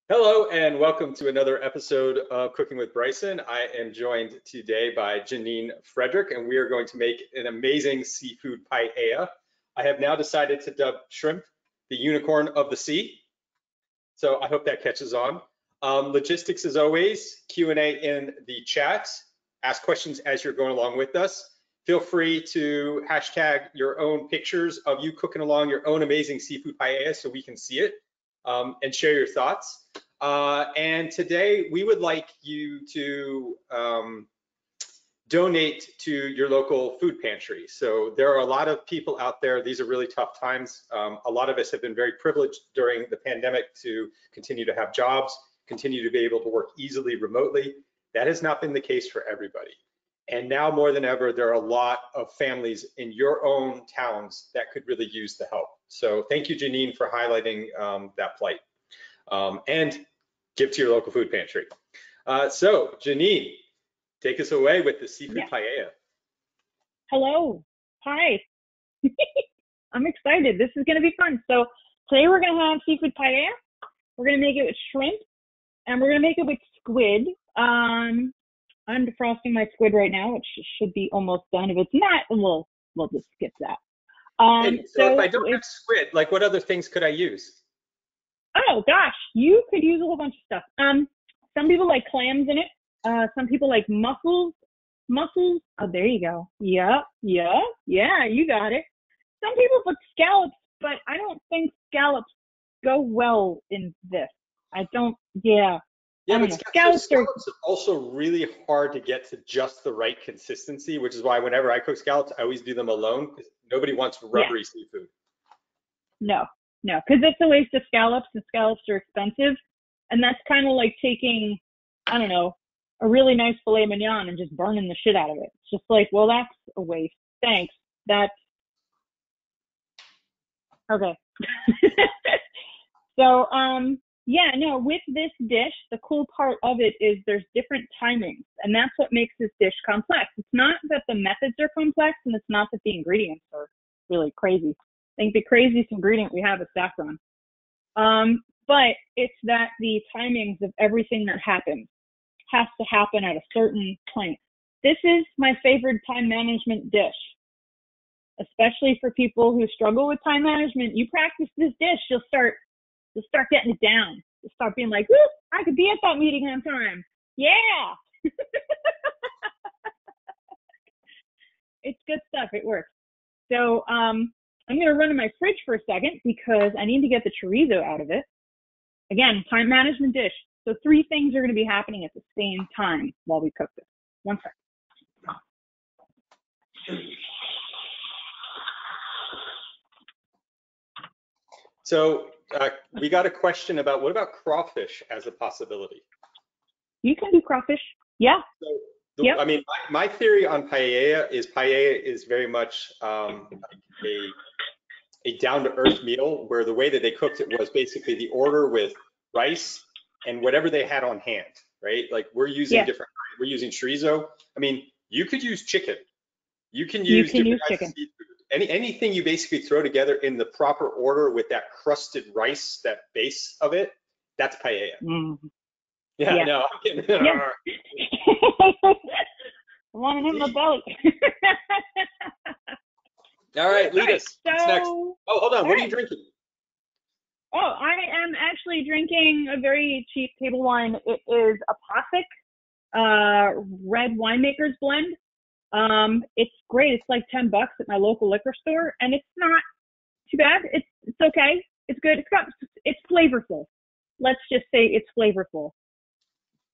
Hello and welcome to another episode of Cooking with Bryson. I am joined today by Janine Frederick, and we are going to make an amazing seafood paella. I have now decided to dub shrimp the unicorn of the sea, so I hope that catches on. Logistics as always, Q&A in the chat. Ask questions as you're going along with us. Feel free to hashtag your own pictures of you cooking along your own amazing seafood paella so we can see it and share your thoughts. And today we would like you to donate to your local food pantry. So there are a lot of people out there. These are really tough times. A lot of us have been very privileged during the pandemic to continue to have jobs, continue to be able to work easily remotely. That has not been the case for everybody. And now more than ever, there are a lot of families in your own towns that could really use the help. So thank you, Janine, for highlighting that plight. And give to your local food pantry. So Janine, take us away with the seafood paella. Hello. Hi. I'm excited. This is going to be fun. So today we're going to have seafood paella. We're going to make it with shrimp, and we're going to make it with squid. I'm defrosting my squid right now, which should be almost done. If it's not, then we'll just skip that. So if I don't have squid, like what other things could I use? Oh gosh, you could use a whole bunch of stuff. Some people like clams in it. Some people like mussels. Mussels. Oh, there you go. Yeah, you got it. Some people put scallops, but I don't think scallops go well in this. I don't. Yeah. Yeah, but scallops are also really hard to get to just the right consistency, which is why whenever I cook scallops, I always do them alone because nobody wants rubbery seafood. No, because it's a waste of scallops, and scallops are expensive. And that's kind of like taking, I don't know, a really nice filet mignon and just burning the shit out of it. It's just like, well, that's a waste. Thanks. That's okay. So, with this dish, the cool part of it is there's different timings, and that's what makes this dish complex. It's not that the methods are complex, and it's not that the ingredients are really crazy. I think the craziest ingredient we have is saffron. But it's that the timings of everything that happens has to happen at a certain point. This is my favorite time management dish, especially for people who struggle with time management. You practice this dish, you'll start getting it down. You'll start being like, woo, I could be at that meeting on time. Yeah. It's good stuff. It works. So I'm going to run in my fridge for a second because I need to get the chorizo out of it. Again, time management dish. So 3 things are going to be happening at the same time while we cook this. One second. So we got a question about what about crawfish as a possibility? You can do crawfish. Yeah. So I mean, my theory on paella is very much a down-to-earth meal where the way that they cooked it was basically the order with rice and whatever they had on hand, right? Like we're using we're using chorizo. I mean, you could use chicken. You can use different kinds of seafood. Anything you basically throw together in the proper order with that crusted rice, that base of it, that's paella. Yeah. No, I'm kidding. Yeah. I want it in my belly. All right, lead us. What's next? Oh, hold on. What are you drinking? Oh, I am actually drinking a very cheap table wine. It is Apothic red winemaker's blend. It's great. It's like $10 at my local liquor store, and it's not too bad. It's okay. It's good. It's flavorful. Let's just say it's flavorful.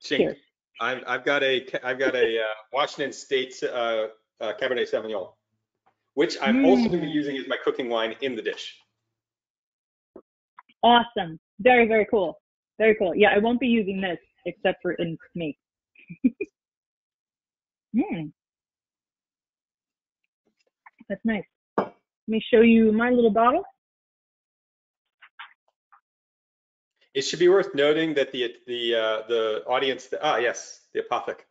Cheers. I've got a Washington State Cabernet Sauvignon, which I'm also going to be using as my cooking wine in the dish. Awesome. Very, very cool. Very cool. Yeah, I won't be using this except for in me. That's nice. Let me show you my little bottle. It should be worth noting that the audience, yes, the Apothic.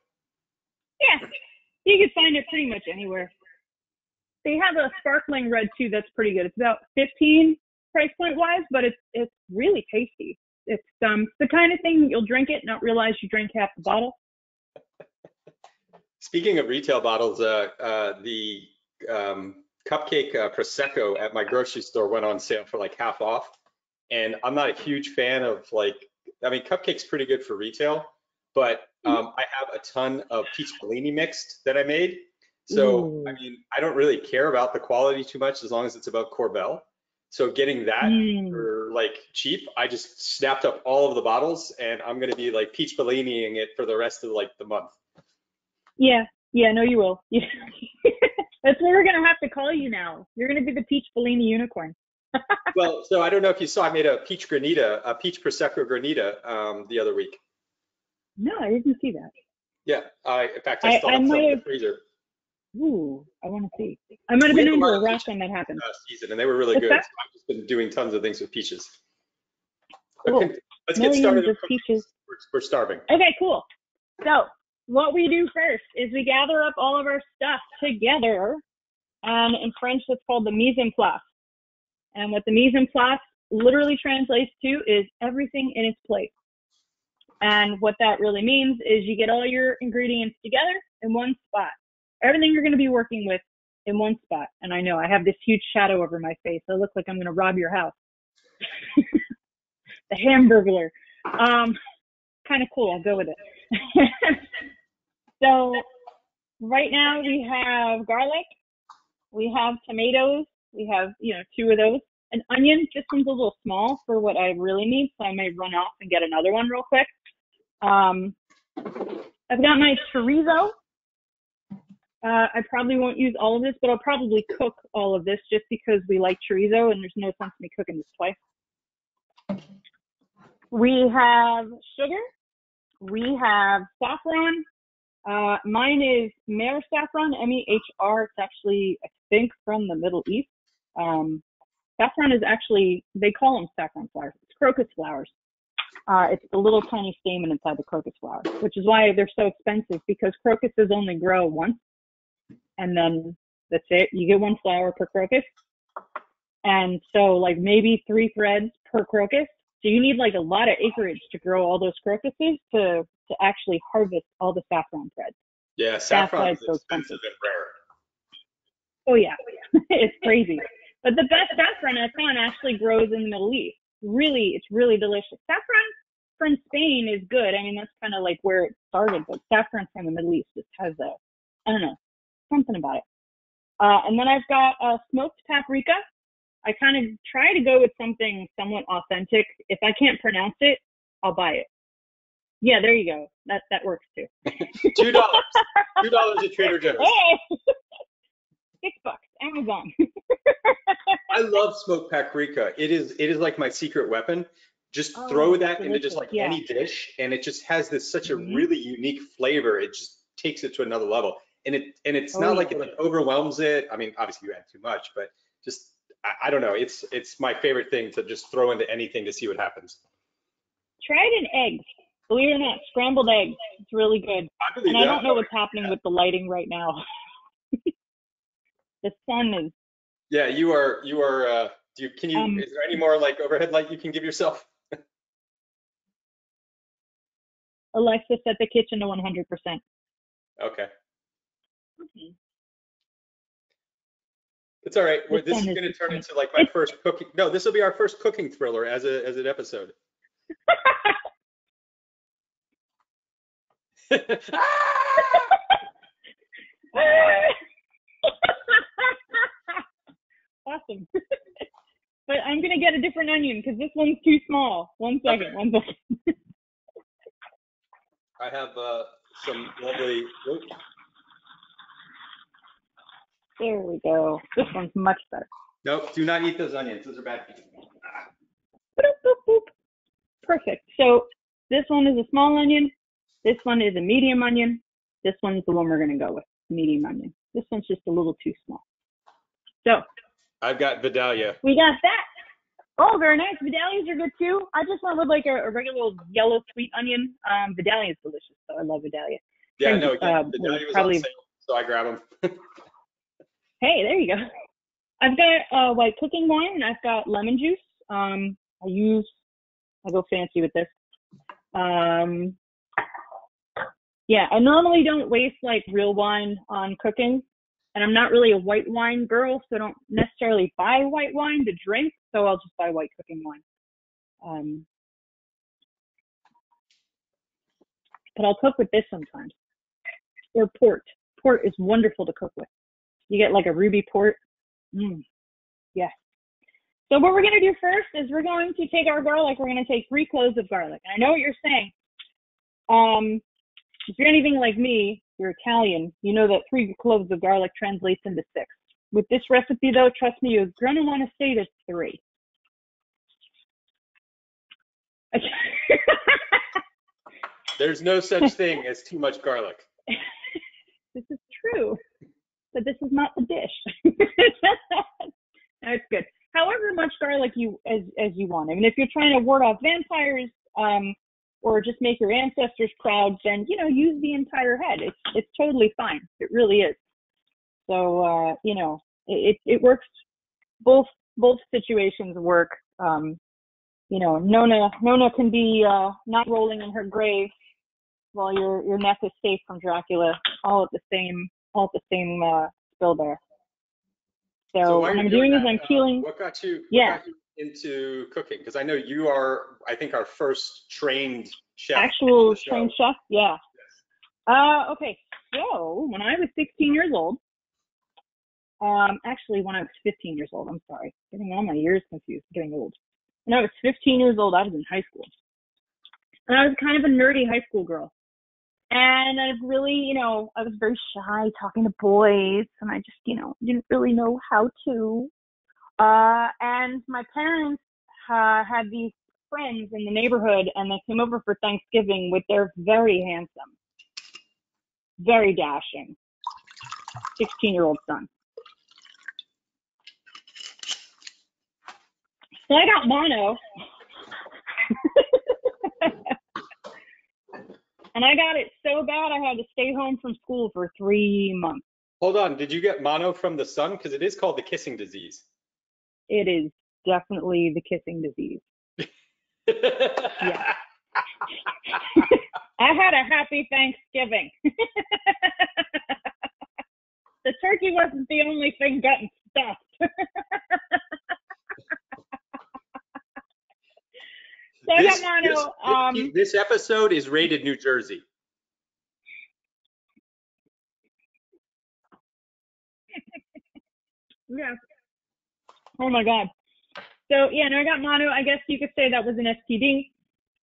Yeah, you can find it pretty much anywhere. They have a sparkling red too. That's pretty good. It's about 15 price point wise, but it's really tasty. It's the kind of thing you'll drink it, not realize you drank half the bottle. Speaking of retail bottles, the cupcake Prosecco at my grocery store went on sale for like half off. And I'm not a huge fan of I mean, cupcake's pretty good for retail, but I have a ton of peach Bellini mixed that I made. So, I mean, I don't really care about the quality too much as long as it's above Corbel. So getting that for like cheap, I just snapped up all of the bottles and I'm going to be like peach Belliniing it for the rest of like the month. Yeah, no, you will. Yeah. That's what we're going to have to call you now. You're going to be the peach Bellini unicorn. Well, so I don't know if you saw, I made a peach peach Prosecco granita the other week. No, I didn't see that. Yeah, in fact, I still have some in the freezer. Ooh, I want to see. I might have been under a rock when that happened. Season, and they were really good. So I've just been doing tons of things with peaches. Cool. Okay, let's get started. With peaches. We're starving. Okay, cool. So what we do first is we gather up all of our stuff together, and in French it's called the mise en place. And what the mise en place literally translates to is everything in its place. And what that really means is you get all your ingredients together in one spot. Everything you're going to be working with in one spot. And I know I have this huge shadow over my face. I look like I'm going to rob your house. The Hamburglar. Kind of cool. I'll go with it. So right now we have garlic. We have tomatoes. We have, 2 of those. An onion. This one's a little small for what I really need, so I may run off and get another one real quick. I've got my chorizo. I probably won't use all of this, but I'll probably cook all of this just because we like chorizo and there's no sense in me cooking this twice. We have sugar. We have saffron. Mine is Mer saffron, M-E-H-R. It's actually, I think, from the Middle East. Saffron is actually, they call them saffron flowers. It's crocus flowers. It's the little tiny stamen inside the crocus flower, which is why they're so expensive, because crocuses only grow once. And then that's it. You get 1 flower per crocus. And so like maybe 3 threads per crocus. So you need like a lot of acreage to grow all those crocuses to actually harvest all the saffron threads. Yeah, saffron is so expensive and rare. Oh yeah, it's crazy. But the best saffron I found actually grows in the Middle East. Really, it's really delicious. Saffron from Spain is good. I mean, that's kind of like where it started, but saffron from the Middle East just has I don't know, something about it. And then I've got smoked paprika. I kind of try to go with something somewhat authentic. If I can't pronounce it, I'll buy it. Yeah, there you go. That works too. $2. $2 at Trader Joe's. Hey! $6, Amazon. I love smoked paprika. It is like my secret weapon. Just throw that into just like any dish, and it just has such a really unique flavor. It just takes it to another level. And it's not like it like overwhelms it. I mean, obviously you add too much, but just I don't know. It's my favorite thing to just throw into anything to see what happens. Try it in eggs. Believe it or not, scrambled eggs. It's really good. And I don't know what's happening with the lighting right now. The sun is. Yeah, you are. Is there any more like overhead light you can give yourself? Alexa, set the kitchen to 100%. Okay. It's all right. This is going to turn into like my first cooking. No, this will be our first cooking thriller as an episode. Awesome. But I'm going to get a different onion because this one's too small. One second. I have some lovely. Oops. There we go. This one's much better. Nope, do not eat those onions. Those are bad for you. Boop, boop, boop. Perfect. So this one is a small onion. This one is a medium onion. This one's the one we're going to go with, medium onion. This one's just a little too small. So I've got Vidalia. We got that. Oh, very nice. Vidalias are good too. I just went with like a regular old yellow sweet onion. Vidalia is delicious, so I love Vidalia. Yeah, no, Vidalia was on sale, so I grab them. Hey, there you go. I've got white cooking wine and I've got lemon juice. I use I'll go fancy with this. Yeah, I normally don't waste like real wine on cooking, and I'm not really a white wine girl, so I don't necessarily buy white wine to drink, so I'll just buy white cooking wine. But I'll cook with this sometimes. Or port. Port is wonderful to cook with. You get like a ruby port. Yes. So what we're going to do first is we're going to take our garlic. We're going to take 3 cloves of garlic. And I know what you're saying. If you're anything like me, you're Italian, you know that 3 cloves of garlic translates into 6. With this recipe, though, trust me, you're going to want to stay to 3. There's no such thing as too much garlic. This is true, but this is not the dish. That's good. However much garlic as you want. I mean, if you're trying to ward off vampires, or just make your ancestors proud, then use the entire head. It's totally fine. It really is. So it works. Both situations work. Nona can be not rolling in her grave while your neck is safe from Dracula, all at the same spill there. So what I'm doing is I'm peeling. What got you into cooking? Because I know you are, I think, our first trained chef. Actual trained chef, yeah. Okay, so when I was 16 years old, actually when I was 15 years old, I'm sorry, getting all my years confused, getting old. When I was 15 years old, I was in high school. And I was kind of a nerdy high school girl. And I really, I was very shy talking to boys, and I just, didn't really know how to. And my parents had these friends in the neighborhood, and they came over for Thanksgiving with their very handsome, very dashing 16-year-old son. So I got mono. And I got it so bad I had to stay home from school for 3 months. Hold on, did you get mono from the sun? Because it is called the kissing disease. It is definitely the kissing disease. Yeah. I had a happy Thanksgiving. The turkey wasn't the only thing getting stuffed. So I got mono. This episode is rated New Jersey. Yeah. Oh my God. So yeah, no, I got mono. I guess you could say that was an STD.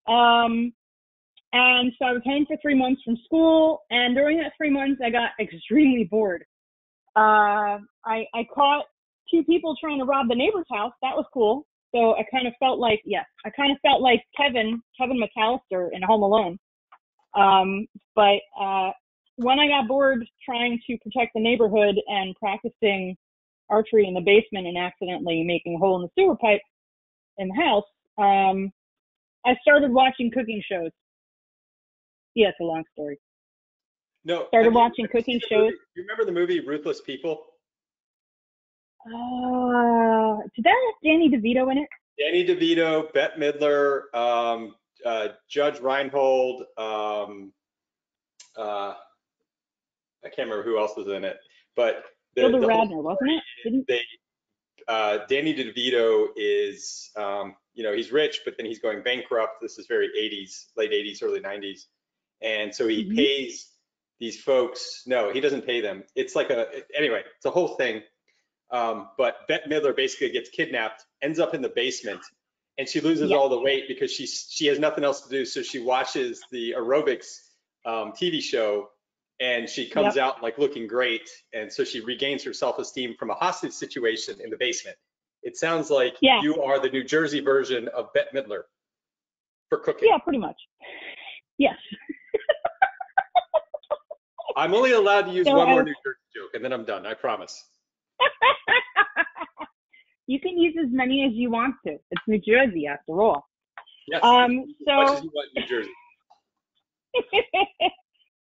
And so I was home for 3 months from school, and during that 3 months, I got extremely bored. I caught 2 people trying to rob the neighbor's house. That was cool. So I kind of felt like Kevin McAllister in Home Alone. But when I got bored trying to protect the neighborhood and practicing archery in the basement and accidentally making a hole in the sewer pipe in the house, I started watching cooking shows. Yeah, it's a long story. No. Started watching cooking shows. You remember the movie Ruthless People? Did that have Danny DeVito in it? Danny DeVito, Bette Midler, Judge Reinhold, I can't remember who else was in it, but Gilda Radner, wasn't it? Danny DeVito is, he's rich, but then he's going bankrupt. This is very 80s, late 80s, early 90s. And so he pays these folks. No, he doesn't pay them. It's like anyway, it's a whole thing. But Bette Midler basically gets kidnapped, ends up in the basement, and she loses all the weight because she has nothing else to do. So she watches the aerobics TV show, and she comes out like looking great. And so she regains her self-esteem from a hostage situation in the basement. It sounds like you are the New Jersey version of Bette Midler for cooking. Yeah, pretty much. Yes. I'm only allowed to use one more New Jersey joke, and then I'm done. I promise. You can use as many as you want to. It's New Jersey, after all. Yes. As much as you want New Jersey.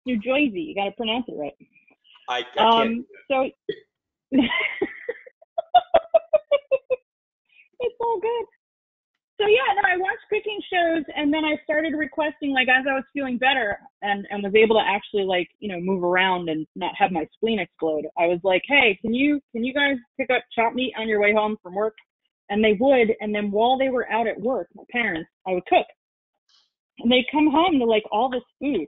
New Jersey. You got to pronounce it right. I can't. So it's all good. So yeah, no, I watched cooking shows, and then I started requesting, like, as I was feeling better and was able to actually, like, you know, move around and not have my spleen explode. I was like, hey, can you guys pick up chopped meat on your way home from work? And they would, and then while they were out at work, my parents, I would cook, and they'd come home to like all this food.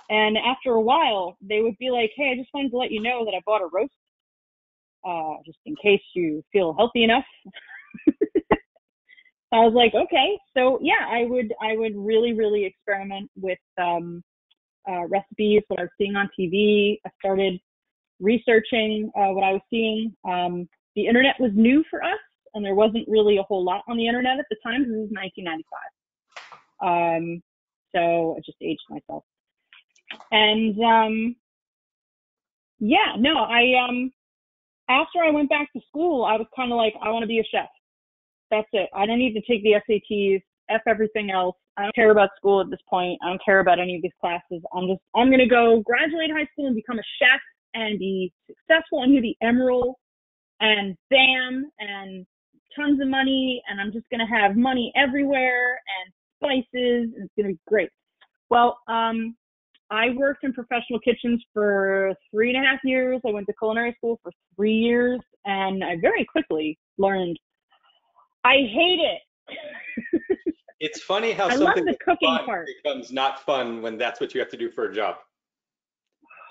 And after a while, they would be like, hey, I just wanted to let you know that I bought a roast, just in case you feel healthy enough. I was like, okay. So yeah, I would really experiment with recipes, what I was seeing on TV. I started researching what I was seeing. The internet was new for us, and there wasn't really a whole lot on the internet at the time because it was 1995. So I just aged myself. And yeah, no, after I went back to school, I was kind of like, I want to be a chef. That's it. I don't need to take the SATs, F everything else. I don't care about school at this point. I don't care about any of these classes. I'm going to go graduate high school and become a chef and be successful and be Emerald and bam and tons of money. And I'm just going to have money everywhere and spices. And it's going to be great. Well, I worked in professional kitchens for 3.5 years. I went to culinary school for 3 years, and I very quickly learned I hate it. It's funny how I something love the cooking fun part becomes not fun when that's what you have to do for a job.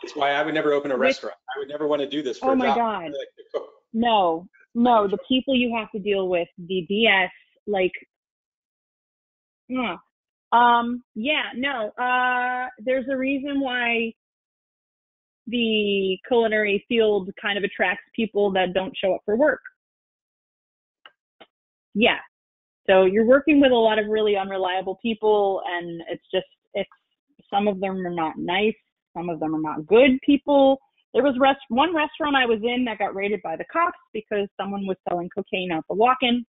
It's why I would never open a restaurant. I would never want to do this for a job. Oh my God. Like to cook. No, the people you have to deal with, the BS, like, yeah, no, there's a reason why the culinary field kind of attracts people that don't show up for work. Yeah. So you're working with a lot of really unreliable people, and it's some of them are not nice, some of them are not good people. There was one restaurant I was in that got raided by the cops because someone was selling cocaine out the walk-in.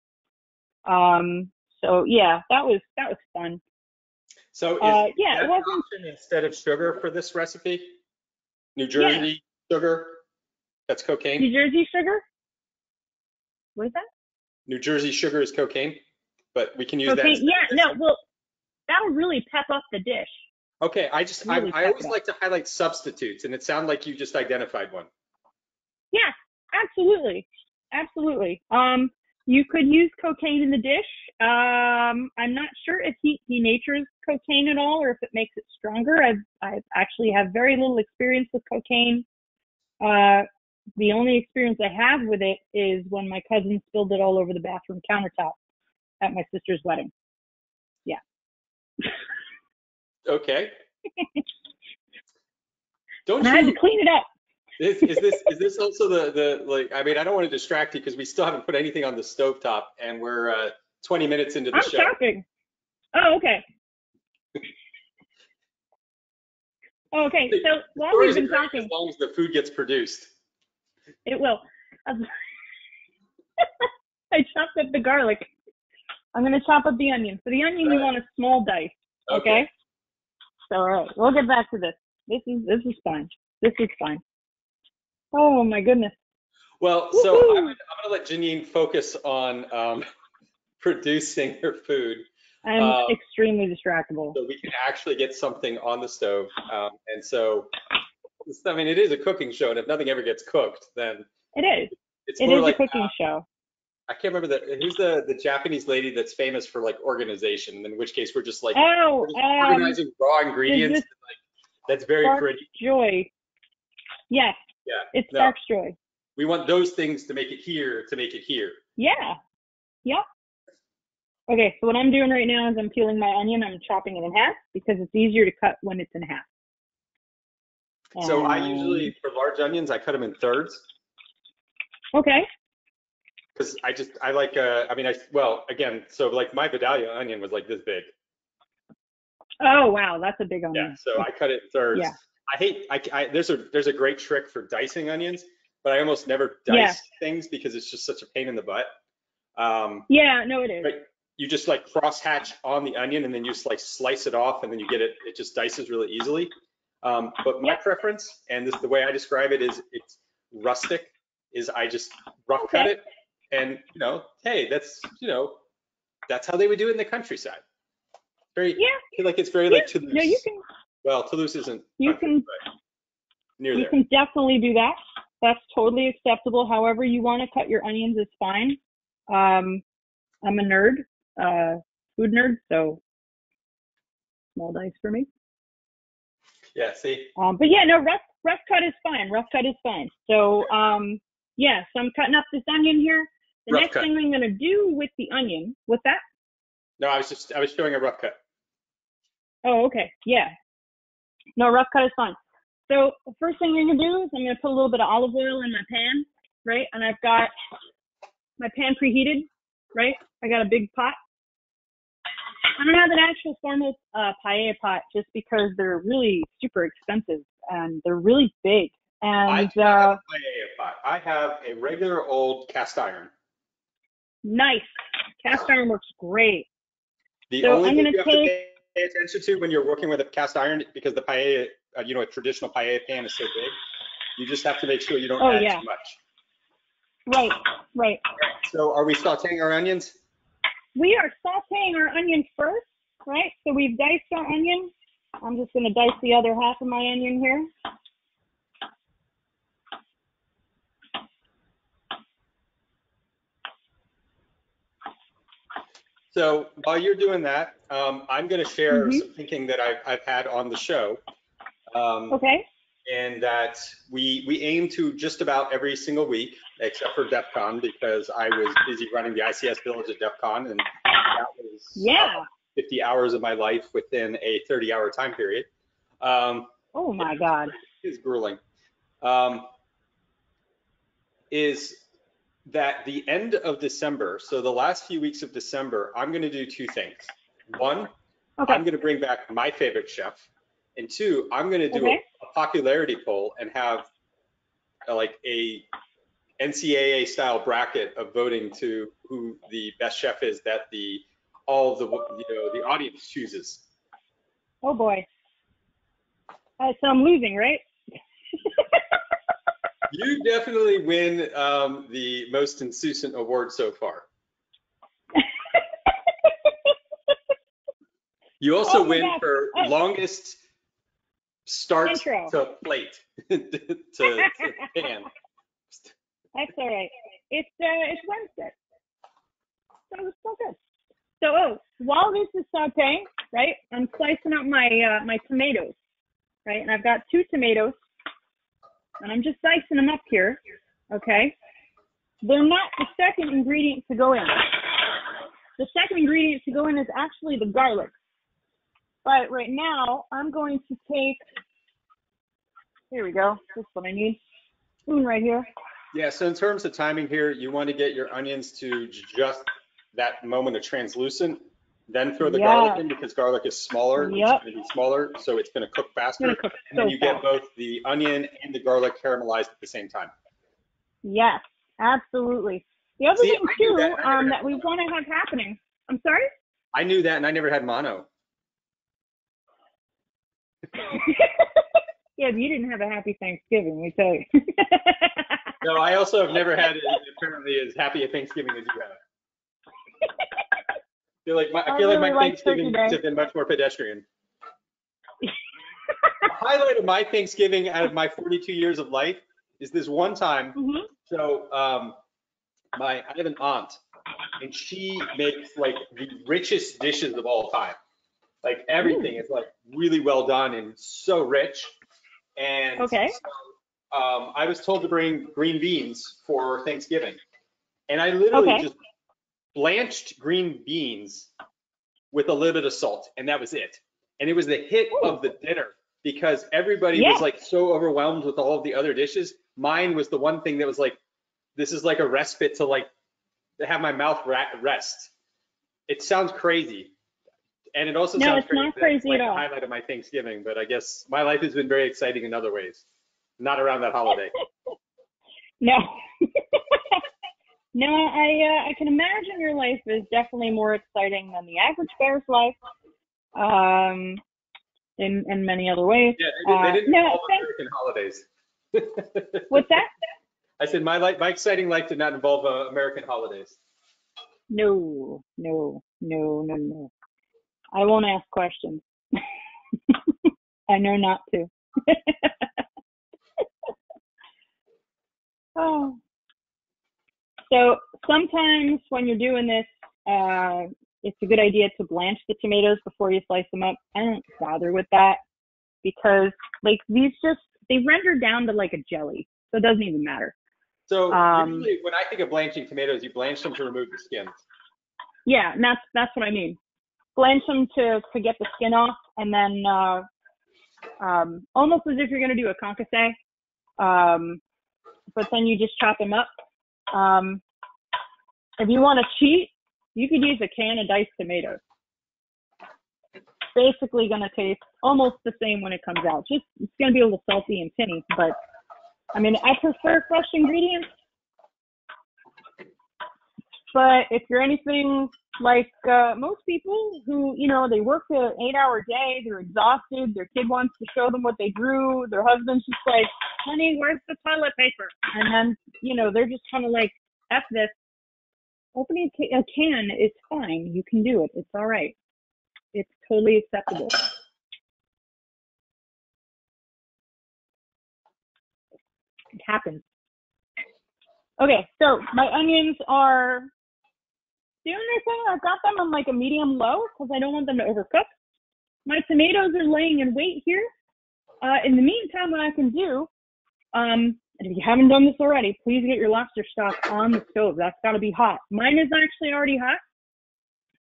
So yeah, that was fun. So is that an option instead of sugar for this recipe? New Jersey sugar? That's cocaine? New Jersey sugar? What is that? New Jersey sugar is cocaine, but we can use cocaine. that. Yeah, no, well, that'll really pep up the dish. Okay, I always like to highlight substitutes, and it sounded like you just identified one. Yeah, absolutely. You could use cocaine in the dish. I'm not sure if he denatures cocaine at all or if it makes it stronger. I actually have very little experience with cocaine. The only experience I have with it is when my cousin spilled it all over the bathroom countertop at my sister's wedding. Yeah. Okay. I had to clean it up. Is this also the like? I mean, I don't want to distract you because we still haven't put anything on the stovetop, and we're 20 minutes into the show. I'm chopping. Oh, okay. Okay, so while we've been talking, as long as the food gets produced, it will. I chopped up the garlic. I'm gonna chop up the onion. For the onion, you want a small dice. Okay. So all right, we'll get back to this. This is fine. This is fine. Oh my goodness. Well, Woo-hoo! So I'm gonna let Janine focus on producing her food. I'm extremely distractible. So we can actually get something on the stove. And so, I mean, it is a cooking show, and if nothing ever gets cooked, then it is. It's it more is like a cooking show. I can't remember who's the Japanese lady that's famous for like organization. In which case, we're just like organizing raw ingredients. That's very pretty. Joy. Yes. Yeah. It's Spark's Joy. We want those things to make it here. Yeah. Yep. Okay, so what I'm doing right now is I'm peeling my onion. I'm chopping it in half because it's easier to cut when it's in half. So I usually, for large onions, I cut them in thirds. Okay. Because I like, again, so like my Vidalia onion was like this big. Oh, wow, that's a big onion. Yeah, so I cut it in thirds. Yeah. There's a great trick for dicing onions, but I almost never dice things because it's just such a pain in the butt. Yeah, no, it is. But you just like cross hatch on the onion and then you just like slice it off and then you get it just dices really easily. But my preference, and this the way I describe it is it's rustic, is I just rough cut it, and hey, that's That's how they would do it in the countryside. Very, Yeah. I feel like it's very Yeah. like Toulouse. No, you can. Well, Toulouse isn't You country, can. but near You there. can definitely do that. That's totally acceptable. However you want to cut your onions is fine. I'm a nerd, food nerd, so small dice for me. Yeah, see? But yeah, no, rough cut is fine. Rough cut is fine. So yeah, so I'm cutting up this onion here. The Rough next cut. thing I'm gonna do with the onion, what's that? No, I was showing a rough cut. Oh, okay. Yeah. No, rough cut is fine. So the first thing I'm gonna do is I'm gonna put a little bit of olive oil in my pan, right? And I've got my pan preheated, right? I got a big pot. I don't have an actual formal paella pot just because they're really super expensive and they're really big. And I do not have a paella pot. I have a regular old cast iron. nice. Cast iron works great. The So only I'm thing gonna you have to take. pay attention to when you're working with a cast iron, because the paella, a traditional paella pan is so big, you just have to make sure you don't add too much. Right. So are we sauteing our onions? We are sauteing our onion first, right? So we've diced our onion. I'm just gonna dice the other half of my onion here. So while you're doing that, I'm going to share Mhm. some thinking that I've had on the show. Okay. And that we aim to just about every single week, except for DEF CON, because I was busy running the ICS Village at DEF CON, and that was 50 hours of my life within a 30-hour time period. Oh my God. It's grueling. Is that the end of December, so the last few weeks of December, I'm going to do two things. One, Okay. I'm going to bring back my favorite chef. And two, I'm going to do a popularity poll and have like a NCAA style bracket of voting to who the best chef is that the audience chooses. Oh boy. So I'm losing, right? You definitely win the most insouciant award so far. You also win for longest start intro to plate to pan. That's all right. It's Wednesday, so it's so good. So while this is sauteing, right, I'm slicing up my my tomatoes, right, and I've got 2 tomatoes, and I'm just dicing them up here. Okay, they're not the second ingredient to go in. The second ingredient to go in is actually the garlic. But right now, I'm going to take. Here we go. This is what I need. Spoon right here. Yeah, so in terms of timing here, you want to get your onions to just that moment of translucent, then throw the garlic in because garlic is smaller. It's going to be smaller, so it's going to cook faster. And then you get both the onion and the garlic caramelized at the same time. Yes, absolutely. The other thing too that we want to have happening. I'm sorry? I knew that, and I never had mono. Yeah, but you didn't have a happy Thanksgiving, let me tell you. No, I also have never had apparently as happy a Thanksgiving as you have. I feel like my Thanksgiving have been much more pedestrian. The highlight of my Thanksgiving out of my 42 years of life is this one time. Mm-hmm. So I have an aunt, and she makes like the richest dishes of all time. Like everything is like really well done and so rich. And so, I was told to bring green beans for Thanksgiving, and I literally just blanched green beans with a little bit of salt, and that was it. And it was the hit of the dinner because everybody was like so overwhelmed with all of the other dishes. Mine was the one thing that was like, this is like a respite to like have my mouth rest. It sounds crazy. And it also sounds crazy. Not crazy like at all. The highlight of my Thanksgiving, but I guess my life has been very exciting in other ways, not around that holiday. No. No, I can imagine your life is definitely more exciting than the average bear's life, in many other ways. Yeah, they didn't involve American holidays. What's that? I said my exciting life did not involve American holidays. No, no, no, no, no. I won't ask questions. I know not to. Oh. So sometimes when you're doing this, it's a good idea to blanch the tomatoes before you slice them up. I don't bother with that because like they render down to like a jelly, so it doesn't even matter. So usually when I think of blanching tomatoes, you blanch them to remove the skins. Yeah, and that's what I mean. Blanch them to get the skin off, and then almost as if you're gonna do a concasse. But then you just chop them up. If you want to cheat, you could use a can of diced tomatoes. It's basically going to taste almost the same when it comes out. Just it's going to be a little salty and tinny, but I mean, I prefer fresh ingredients. But if you're anything like most people who, you know, they work an 8-hour day, they're exhausted, their kid wants to show them what they drew, their husband's just like, honey, where's the toilet paper? And then, you know, they're just kind of like, F this. Opening a can is fine. You can do it. It's all right. It's totally acceptable. It happens. Okay, so my onions are doing their thing. I've got them on like a medium low because I don't want them to overcook. My tomatoes are laying in wait here. In the meantime, what I can do, and if you haven't done this already, please get your lobster stock on the stove. That's got to be hot. Mine is actually already hot.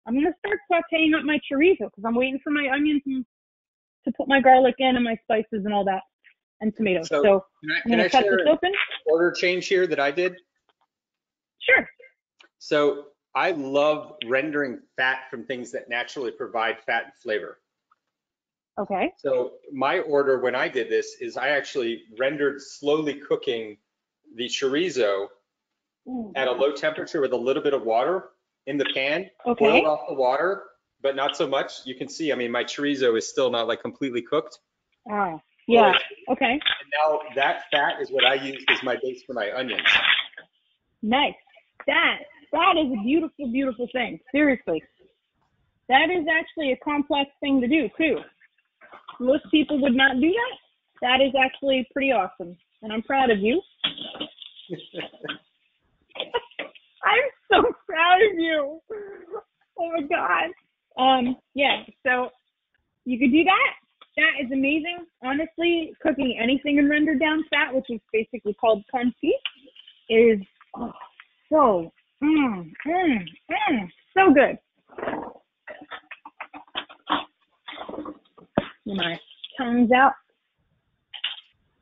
I'm going to start sauteing up my chorizo because I'm waiting for my onions to put my garlic in and my spices and all that, and tomatoes. So I'm going to cut this open. Order change here that I did? Sure. So I love rendering fat from things that naturally provide fat and flavor. Okay. So my order when I did this is I actually rendered slowly cooking the chorizo at a low temperature with a little bit of water in the pan. Okay. Boiled off the water, but not so much. You can see, I mean, my chorizo is still not like completely cooked. Ah, yeah. Okay. And now that fat is what I use as my base for my onions. Nice. That is a beautiful, beautiful thing. Seriously. That is actually a complex thing to do too. Most people would not do that. That is actually pretty awesome. And I'm proud of you. I'm so proud of you. Oh my God. Yeah, so you could do that. That is amazing. Honestly, cooking anything in rendered down fat, which is basically called confit, is so good. My tongue's out.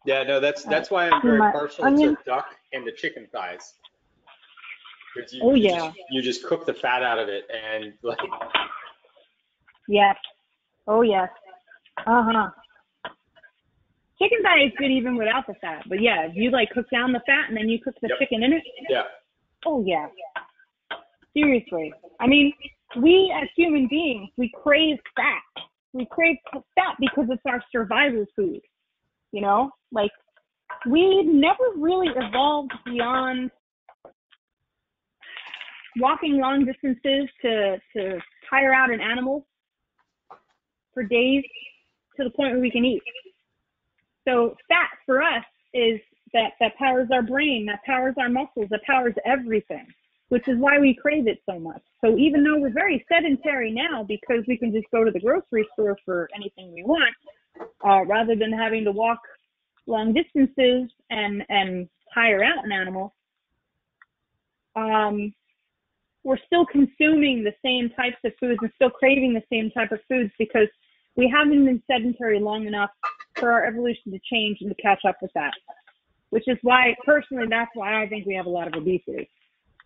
Yeah, no, that's why I'm very partial to duck and the chicken thighs. You just cook the fat out of it and like. Yes. Oh yes. Chicken thigh is good even without the fat, but yeah, if you like cook down the fat and then you cook the chicken in it. Yeah. Oh yeah. Seriously. I mean, we as human beings, we crave fat. We crave fat because it's our survival food. You know, like we never really evolved beyond walking long distances to tire out an animal for days to the point where we can eat. So fat for us is that powers our brain, that powers our muscles, that powers everything, which is why we crave it so much. So even though we're very sedentary now because we can just go to the grocery store for anything we want, rather than having to walk long distances and tire out an animal, we're still consuming the same types of foods and still craving the same type of foods because we haven't been sedentary long enough for our evolution to change and to catch up with that. Which is why, personally, that's why I think we have a lot of obesity.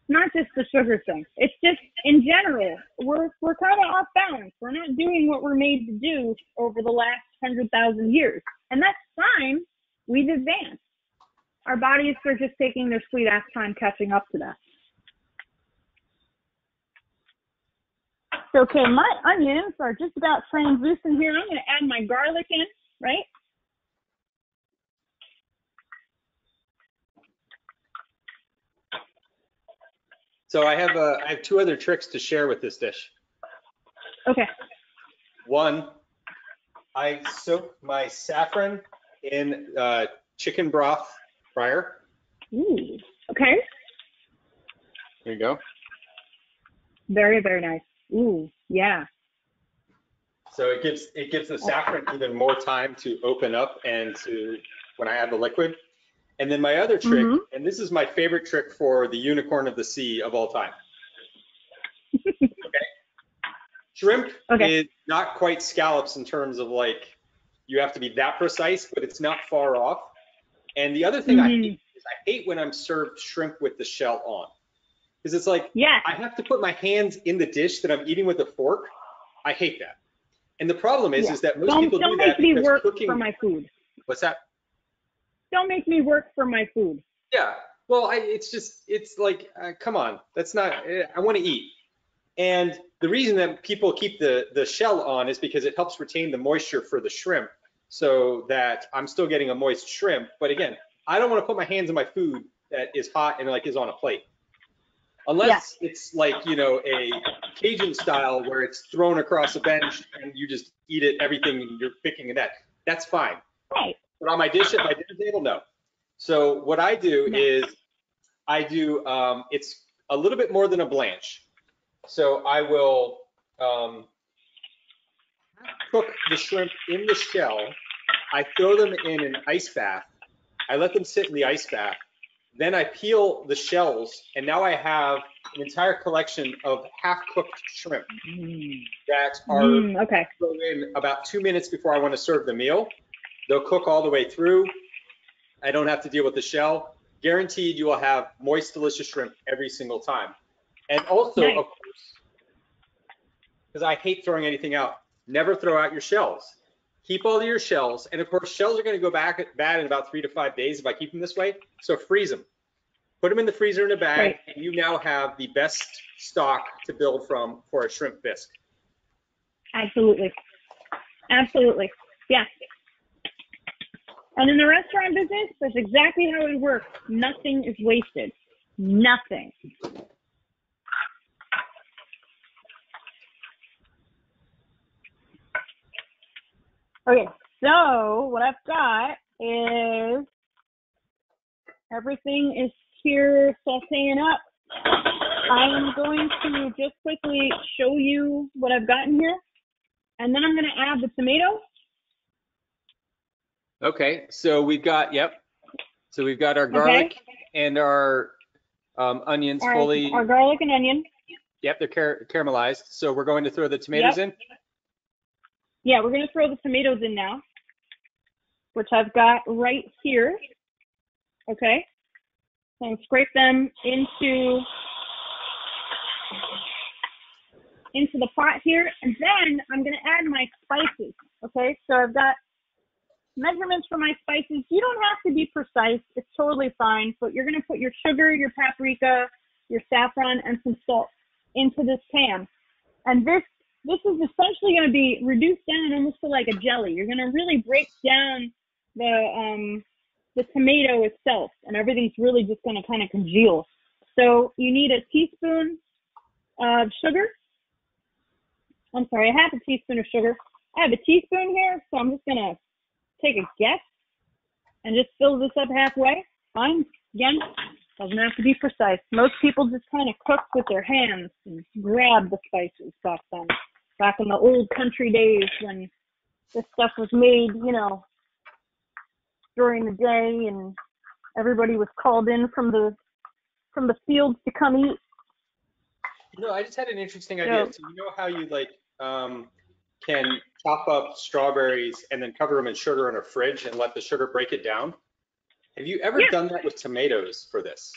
Not just the sugar thing. It's just, in general, we're kind of off balance. We're not doing what we're made to do over the last 100,000 years. And that's fine. We've advanced. Our bodies are just taking their sweet ass time catching up to that. So, okay, my onions are just about translucent here. I'm going to add my garlic in, right? So I have two other tricks to share with this dish. Okay. One, I soak my saffron in chicken broth prior. Ooh. Okay. There you go. Very, very nice. Ooh, yeah. So it gives the saffron even more time to open up and to when I add the liquid. And then my other trick, and this is my favorite trick for the unicorn of the sea of all time. Okay. Shrimp is not quite scallops in terms of like you have to be that precise, but it's not far off. And the other thing I hate is I hate when I'm served shrimp with the shell on. Because it's like I have to put my hands in the dish that I'm eating with a fork. I hate that. And the problem is that most people do that because cooking. Don't make me work for my food. What's that? Don't make me work for my food. Yeah. Well, it's like, come on. That's not, I want to eat. And the reason that people keep the shell on is because it helps retain the moisture for the shrimp so that I'm still getting a moist shrimp. But again, I don't want to put my hands in my food that is hot and like is on a plate. Unless it's like, you know, a Cajun style where it's thrown across a bench and you just eat it, everything you're picking in that. That's fine. Right. But on my dish at my dinner table, no. So what I do is it's a little bit more than a blanch. So I will cook the shrimp in the shell. I throw them in an ice bath. I let them sit in the ice bath. Then I peel the shells, and now I have an entire collection of half-cooked shrimp that are thrown in about 2 minutes before I want to serve the meal. They'll cook all the way through. I don't have to deal with the shell. Guaranteed you will have moist, delicious shrimp every single time. And also, of course, because I hate throwing anything out, never throw out your shells. Keep all of your shells. And of course, shells are going to go bad in about 3 to 5 days if I keep them this way. So freeze them. Put them in the freezer in a bag, and you now have the best stock to build from for a shrimp bisque. Absolutely. Absolutely. Yeah. And in the restaurant business, that's exactly how it works. Nothing is wasted. Nothing. Okay, so what I've got is everything is here sauteing up. I am going to just quickly show you what I've gotten here, and then I'm going to add the tomato. Okay, so we've got, so we've got our garlic and our onions fully. Our garlic and onion. Yep, they're caramelized. So we're going to throw the tomatoes in? Yeah, we're going to throw the tomatoes in now, which I've got right here. Okay. And scrape them into the pot here. And then I'm going to add my spices. Okay, so I've got measurements for my spices. You don't have to be precise. It's totally fine. But you're going to put your sugar, your paprika, your saffron, and some salt into this pan. And this is essentially going to be reduced down almost to like a jelly. You're going to really break down the tomato itself, and everything's really just going to kind of congeal. So you need a teaspoon of sugar. I'm sorry, I have a teaspoon of sugar. I have a teaspoon here, so I'm just going to take a guess and just fill this up halfway. Fine. Again, doesn't have to be precise. Most people just kind of cook with their hands and grab the spices back then. Back in the old country days when this stuff was made, you know, during the day and everybody was called in from the fields to come eat. You know, I just had an interesting idea. So you know how you like can chop up strawberries and then cover them in sugar in a fridge and let the sugar break it down? Have you ever done that with tomatoes for this?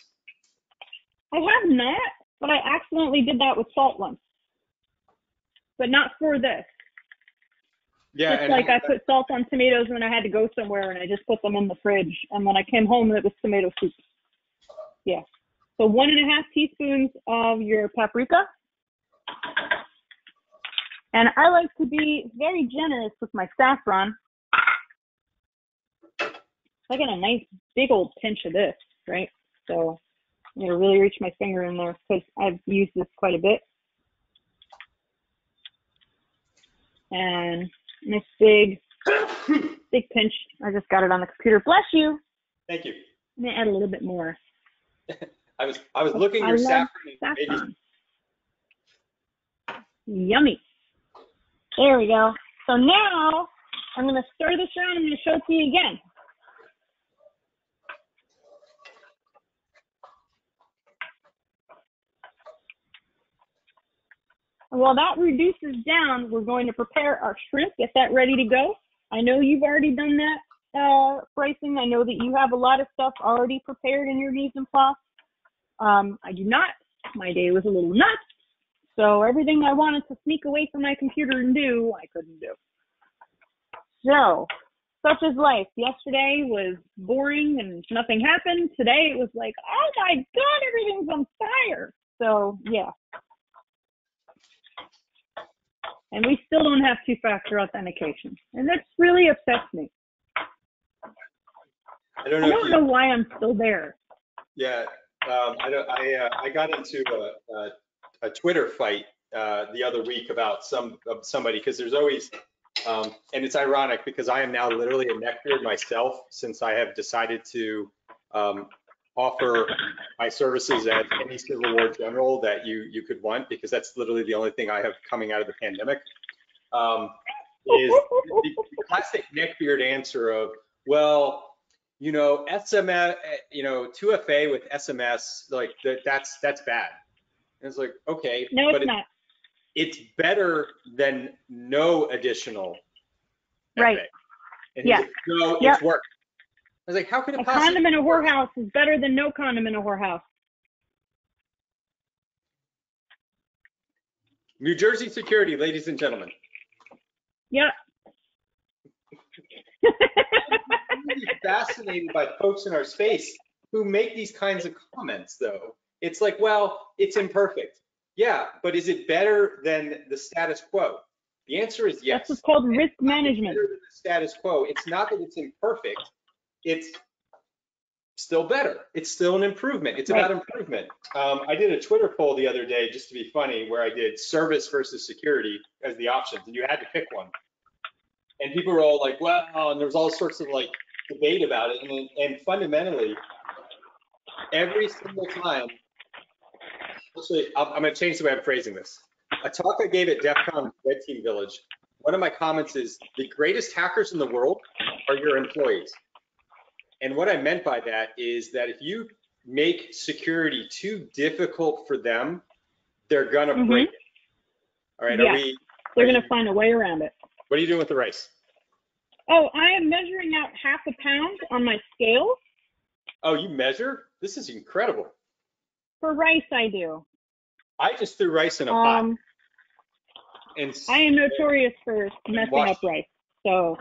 I have not, but I accidentally did that with salt once. But not for this. Yeah, just like I put salt on tomatoes when I had to go somewhere and I just put them in the fridge. And when I came home, it was tomato soup. Yeah. So 1.5 teaspoons of your paprika. And I like to be very generous with my saffron. I get a nice big old pinch of this, right? So I'm gonna really reach my finger in there because I've used this quite a bit. And nice big pinch. I just got it on the computer. Bless you. Thank you. I'm gonna add a little bit more. I was looking your saffron. Saffron. Yummy. There we go. So now I'm gonna stir this around. I'm gonna show it to you again. And while that reduces down, we're going to prepare our shrimp, get that ready to go. I know you've already done that, Bryson. I know that you have a lot of stuff already prepared in your mise en place. I do not. My day was a little nuts, so everything I wanted to sneak away from my computer and do, I couldn't do. So, such is life. Yesterday was boring and nothing happened. Today it was like, oh my God, everything's on fire. So, yeah. And we still don't have two-factor authentication. And that really upsets me. I don't know why I'm still there. Yeah, I got into a Twitter fight the other week about somebody, because there's always, and it's ironic because I am now literally a neckbeard myself, since I have decided to offer my services as any Civil War general that you could want, because that's literally the only thing I have coming out of the pandemic. Is the classic neckbeard answer of, well, you know, SMS, you know, 2FA with SMS, like that's bad. And it's like, okay, no, but it's not. It's better than no additional right. FA. And yeah. Like, no, yep. It's work. I was like, how could it possibly? A condom in a whorehouse is better than no condom in a whorehouse. New Jersey security, ladies and gentlemen. Yep. I'm really fascinated by folks in our space who make these kinds of comments, though. It's like, well, it's imperfect. Yeah, but is it better than the status quo? The answer is yes. That's what's called risk management. Better than the status quo. It's not that it's imperfect. It's still better. It's still an improvement. It's about improvement. I did a Twitter poll the other day, just to be funny, where I did service versus security as the options, and you had to pick one. And people were all like, well, and there was all sorts of like debate about it. And fundamentally, every single time, actually, I'm going to change the way I'm phrasing this. A talk I gave at DEF CON Red Team Village, one of my comments is, the greatest hackers in the world are your employees. And what I meant by that is that if you make security too difficult for them, they're going to break it. All right, yeah. They're going to find a way around it. What are you doing with the rice? Oh, I am measuring out 1/2 pound on my scale. Oh, you measure? This is incredible. For rice, I do. I just threw rice in a pot. And I am notorious for messing up rice. So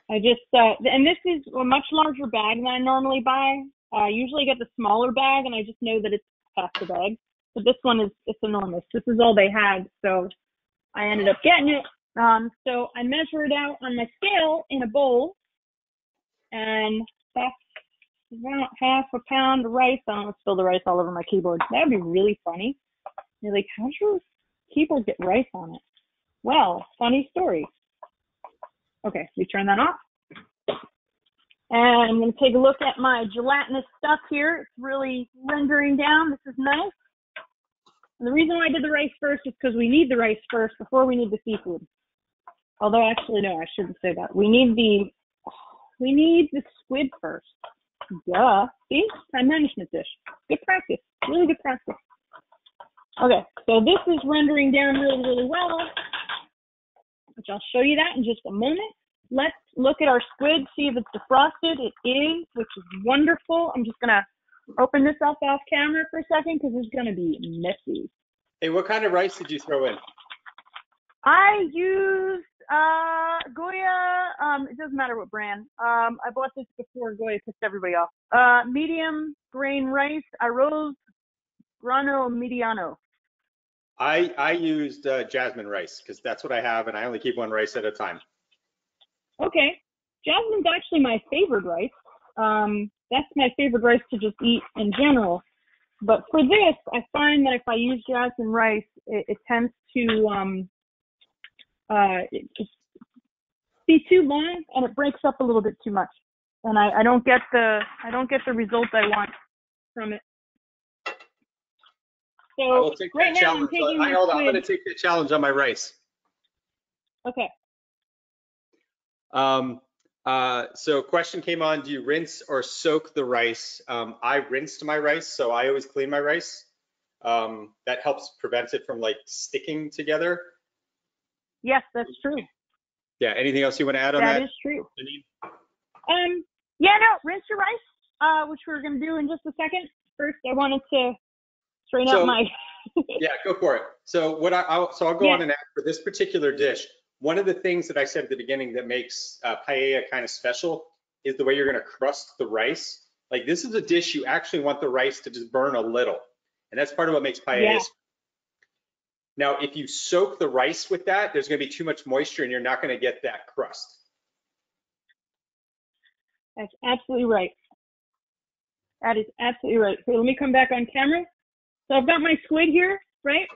I just, and this is a much larger bag than I normally buy. I usually get the smaller bag, and I just know that it's half the bag. But this one it's enormous. This is all they had, so I ended up getting it. So I measure it out on my scale in a bowl, and that's about 1/2 pound of rice. I don't want to spill the rice all over my keyboard. That would be really funny. You're like, how's your keyboard get rice on it? Well, funny story. Okay, we turn that off. And I'm going to take a look at my gelatinous stuff here. It's really rendering down. This is nice. And the reason why I did the rice first is because we need the rice first before we need the seafood. Although, actually, no, I shouldn't say that. We need the squid first. Duh. See? Time management dish. Good practice. Really good practice. Okay, so this is rendering down really, really well, which I'll show you that in just a moment. Let's look at our squid, see if it's defrosted. It is, which is wonderful. I'm just going to open this up off camera for a second because it's going to be messy. Hey, what kind of rice did you throw in? I used Goya. It doesn't matter what brand. I bought this before Goya pissed everybody off. Medium grain rice, arroz grano mediano. I used jasmine rice because that's what I have, and I only keep one rice at a time. Okay, jasmine's actually my favorite rice. That's my favorite rice to just eat in general. But for this, I find that if I use jasmine rice, it tends to be too long, and it breaks up a little bit too much, and I don't get the result I want from it. So I will take right that now I'm challenge. taking my Hold on, I'm squid. going to take the challenge on my rice. Okay. So question came on, do you rinse or soak the rice? I rinsed my rice, so I always clean my rice. That helps prevent it from like sticking together. Yes, that's true. Yeah, anything else you want to add on that? That is true. Janine? Yeah, no, rinse your rice, which we're going to do in just a second. First, I wanted to straighten out my... Yeah, go for it. So I'll go on and add for this particular dish. One of the things that I said at the beginning that makes paella kind of special is the way you're going to crust the rice. Like this is a dish you actually want the rice to just burn a little, and that's part of what makes paella. Yeah. Now, if you soak the rice with that, there's going to be too much moisture, and you're not going to get that crust. That's absolutely right. That is absolutely right. So let me come back on camera. So I've got my squid here, right?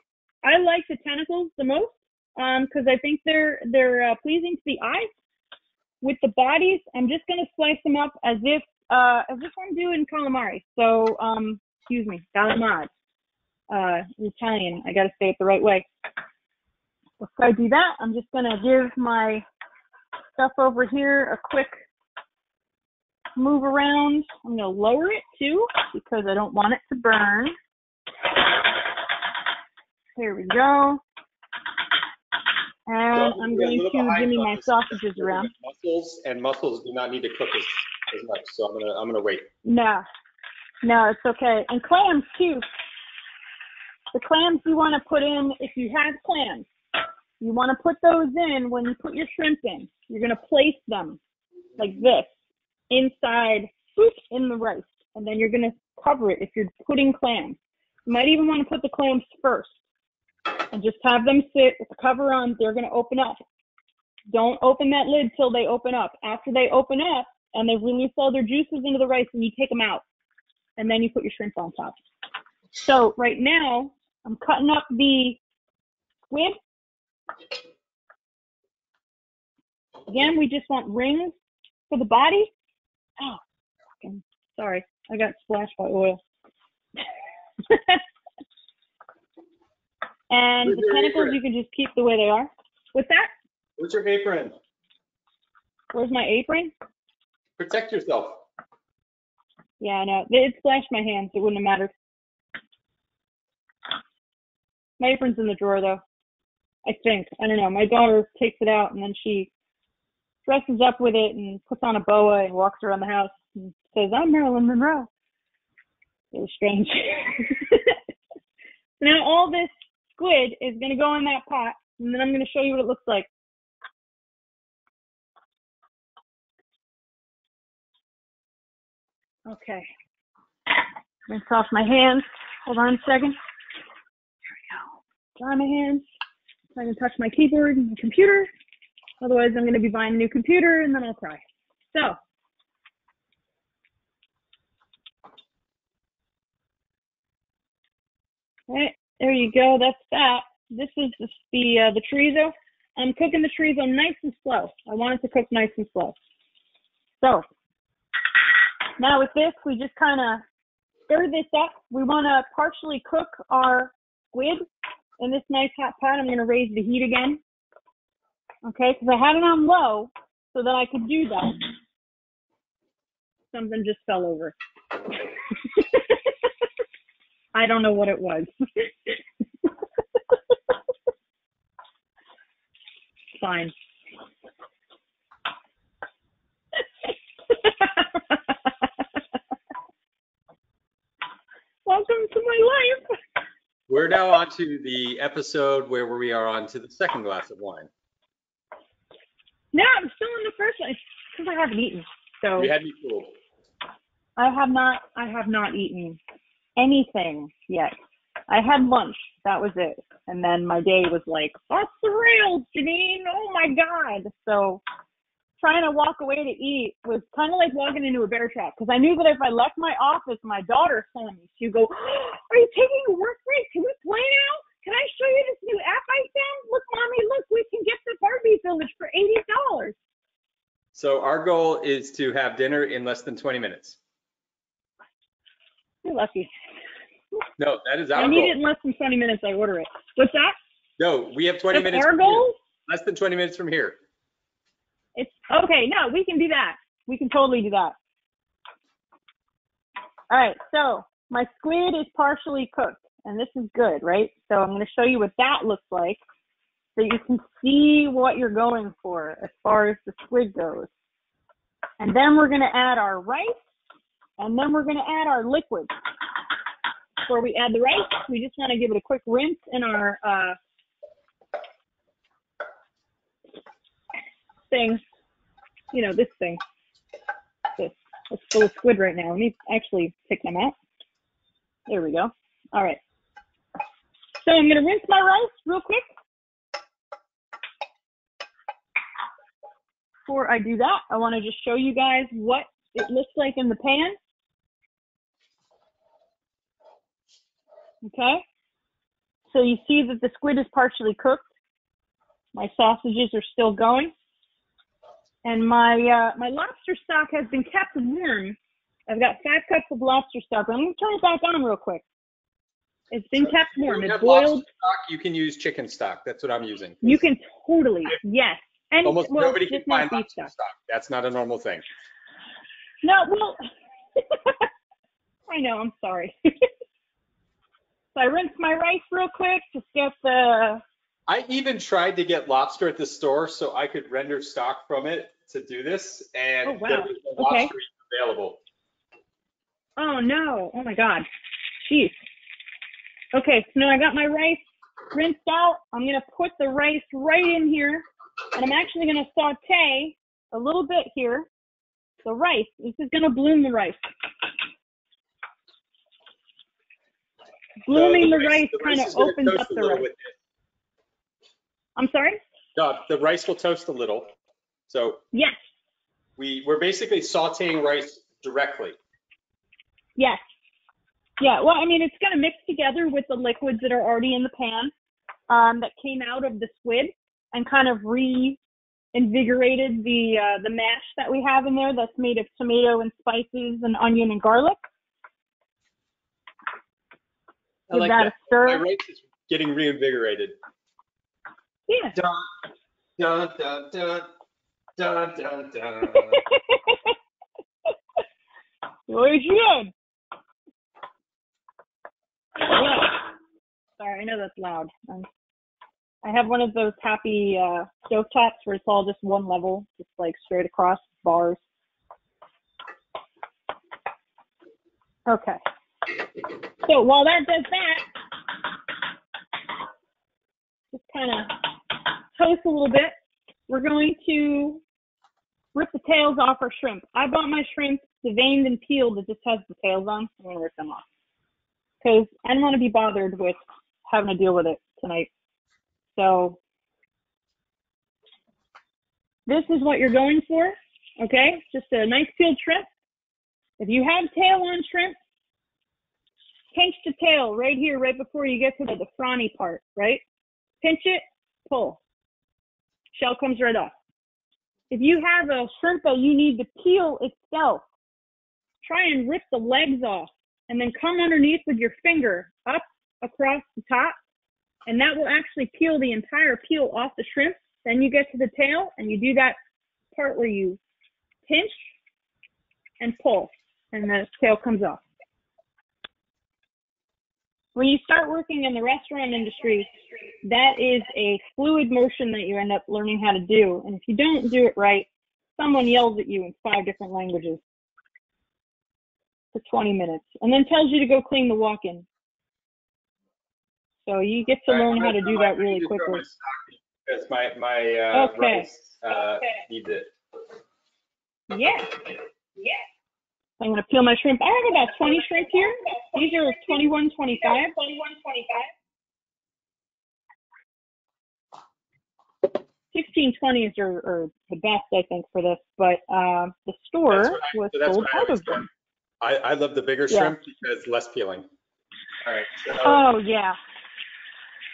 I like the tentacles the most because I think they're pleasing to the eye. With the bodies, I'm just gonna slice them up as if I'm doing calamari. So excuse me, calamari. Italian. I gotta say it the right way. Before I do that, I'm just gonna give my stuff over here a quick move around. I'm gonna lower it too because I don't want it to burn. Here we go. And I'm going to jimmy my sausages around. Mussels do not need to cook as much, so I'm gonna wait. No, it's okay. And clams too. The clams you want to put in, if you have clams, you want to put those in when you put your shrimp in. You're gonna place them like this inside, in the rice, and then you're gonna cover it if you're putting clams. You might even want to put the clams first and just have them sit with the cover on. They're going to open up. Don't open that lid till they open up. After they open up and they release all their juices into the rice, and you take them out, and then you put your shrimp on top. So right now, I'm cutting up the squid. Again, we just want rings for the body. Oh, fucking sorry. I got splashed by oil. And the tentacles, you can just keep the way they are. What's that? Where's your apron? Where's my apron? Protect yourself. Yeah, I know. It splashed my hands. It wouldn't have mattered. My apron's in the drawer, though. I think. I don't know. My daughter takes it out, and then she dresses up with it and puts on a boa and walks around the house and says, "I'm Marilyn Monroe." It was strange. Now all this squid is going to go in that pot, and then I'm going to show you what it looks like. Okay. Rinse off my hands. Hold on a second. There we go. Dry my hands. So I can touch my keyboard and my computer. Otherwise, I'm going to be buying a new computer, and then I'll cry. So. All right, there you go. That's that. This is the chorizo. I'm cooking the chorizo nice and slow. I want it to cook nice and slow. So now with this, we just kind of stir this up. We want to partially cook our squid in this nice hot pot. I'm going to raise the heat again. Okay, because I had it on low so that I could do that. Something just fell over. I don't know what it was. Fine. Welcome to my life. We're now on to the episode where we are on to the second glass of wine. No, I'm still in the first one because I haven't eaten. So You had me fooled. I have not eaten anything yet. I had lunch. That was it. And then my day was like, off the rails, Janine. Oh my God. So trying to walk away to eat was kind of like walking into a bear trap, because I knew that if I left my office, my daughter saw me. She'd go, "Are you taking a work break? Can we play now? Can I show you this new app I found? Look, Mommy, look, we can get the Barbie Village for $80. So our goal is to have dinner in less than 20 minutes. You're lucky. No, that is our I goal. need it in less than 20 minutes. I order it. What's that? No, we have 20 That's minutes. our goal? Less than 20 minutes from here. It's okay. No, we can do that. We can totally do that. All right. So my squid is partially cooked, and this is good, right? So I'm going to show you what that looks like, so you can see what you're going for as far as the squid goes. And then we're going to add our rice, and then we're going to add our liquid. Before we add the rice, we just want to give it a quick rinse in our thing. You know, this thing. It's full of squid right now. Let me actually pick them out. There we go. All right. So I'm going to rinse my rice real quick. Before I do that, I want to just show you guys what it looks like in the pan. Okay. So you see that the squid is partially cooked. My sausages are still going. And my lobster stock has been kept warm. I've got 5 cups of lobster stock. I'm going to turn it back on real quick. It's been kept warm. It's boiled. Stock, you can use chicken stock. That's what I'm using. You can totally, yes. And almost nobody can find beef lobster stock. That's not a normal thing. No, well, I know. I'm sorry. So I rinsed my rice real quick. Just get the. I even tried to get lobster at the store so I could render stock from it to do this, and there was no lobster available. Oh no! Oh my God! Jeez. Okay, so now I got my rice rinsed out. I'm gonna put the rice right in here, and I'm actually gonna saute a little bit here. The rice. This is gonna bloom the rice. Blooming the rice kind of opens up the rice. I'm sorry? No, the rice will toast a little. So yes, we're basically sauteing rice directly. Yes. Yeah, well, I mean, it's going to mix together with the liquids that are already in the pan that came out of the squid and kind of reinvigorated the mash that we have in there that's made of tomato and spices and onion and garlic. I like that. A stir. My rice is getting reinvigorated. Yeah. Dun, dun, dun, dun, dun, dun, dun. Very good. Yeah. Sorry, I know that's loud. I have one of those happy stovetops where it's all just one level, just like straight across bars. Okay. So while that does that, just kind of toast a little bit, we're going to rip the tails off our shrimp. I bought my shrimp deveined and peeled that just has the tails on. I'm going to rip them off because I don't want to be bothered with having to deal with it tonight. So this is what you're going for, okay? Just a nice peeled shrimp. If you have tail on shrimp, pinch the tail right here, right before you get to the frony part, right? Pinch it, pull. Shell comes right off. If you have a shrimp that you need to peel itself, try and rip the legs off and then come underneath with your finger up across the top, and that will actually peel the entire peel off the shrimp. Then you get to the tail and you do that part where you pinch and pull and the tail comes off. When you start working in the restaurant industry, that is a fluid motion that you end up learning how to do. And if you don't do it right, someone yells at you in 5 different languages for 20 minutes and then tells you to go clean the walk-in. So you get to learn how to do that really quickly. Because my rice needs it. Yeah. I'm going to peel my shrimp. I have about 20 shrimp here. These are 21.25. 21.25. 1820s are the best, I think, for this. But the store was sold out of them. I love the bigger shrimp because less peeling. All right. So, oh, yeah.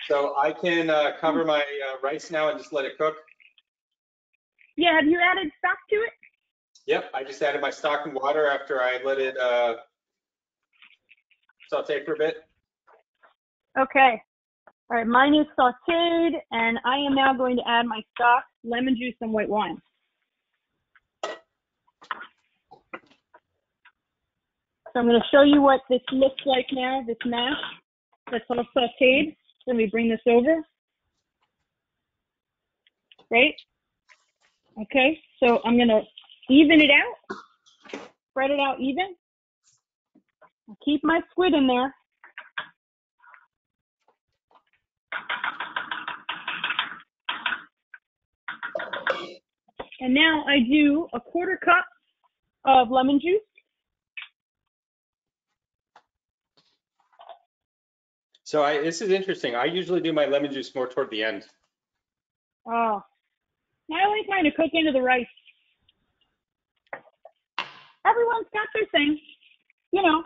So I can cover my rice now and just let it cook? Yeah, have you added stock to it? Yep, I just added my stock and water after I let it saute for a bit. Okay. All right, mine is sauteed, and I am now going to add my stock, lemon juice, and white wine. So I'm going to show you what this looks like now, this mash that's all sauteed. Let me bring this over. Right? Okay, so I'm going to even it out, spread it out even. I'll keep my squid in there. And now I do a 1/4 cup of lemon juice. So this is interesting. I usually do my lemon juice more toward the end. Oh, I like mine to cook into the rice. Everyone's got their thing. You know,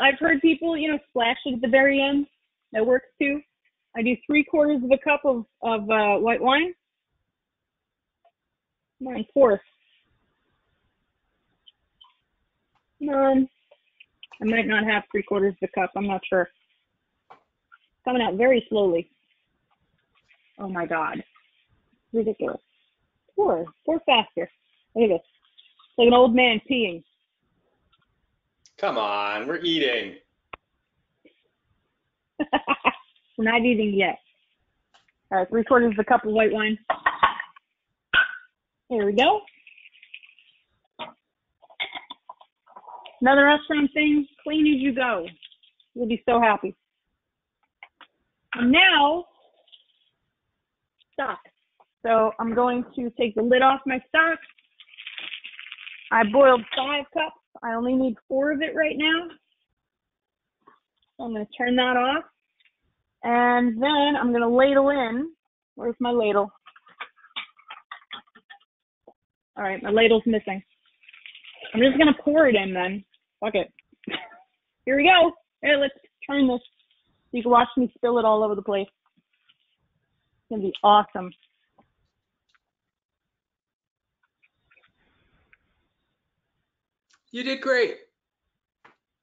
I've heard people, splash it at the very end. That works too. I do 3/4 of a cup of white wine. 1/4. I might not have 3/4 of a cup. I'm not sure. Coming out very slowly. Oh my God. Ridiculous. Pour faster. Look at this. It's like an old man peeing. Come on, we're eating. We're not eating yet. All right, 3/4 of a cup of white wine. Here we go. Another restaurant thing, clean as you go. You'll be so happy. And now, stock. So I'm going to take the lid off my stock. I boiled 5 cups. I only need 4 of it right now. So I'm going to turn that off. And then I'm going to ladle in. Where's my ladle? All right, my ladle's missing. I'm just going to pour it in then. Fuck it. Here we go. Hey, let's turn this. You can watch me spill it all over the place. It's going to be awesome. You did great.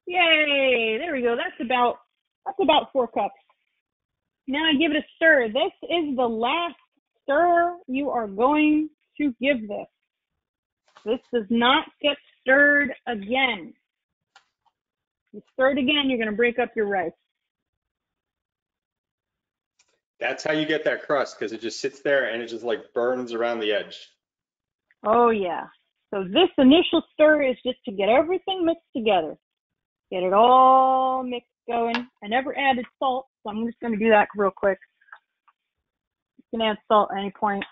Yay! There we go. That's about 4 cups. Now I give it a stir. This is the last stir you are going to give this. This does not get stirred again. You stir it again, you're going to break up your rice. That's how you get that crust, because it just sits there and it just like burns around the edge. Oh yeah. So this initial stir is just to get everything mixed together. Get it all mixed going. I never added salt, so I'm just going to do that real quick. You can add salt at any point.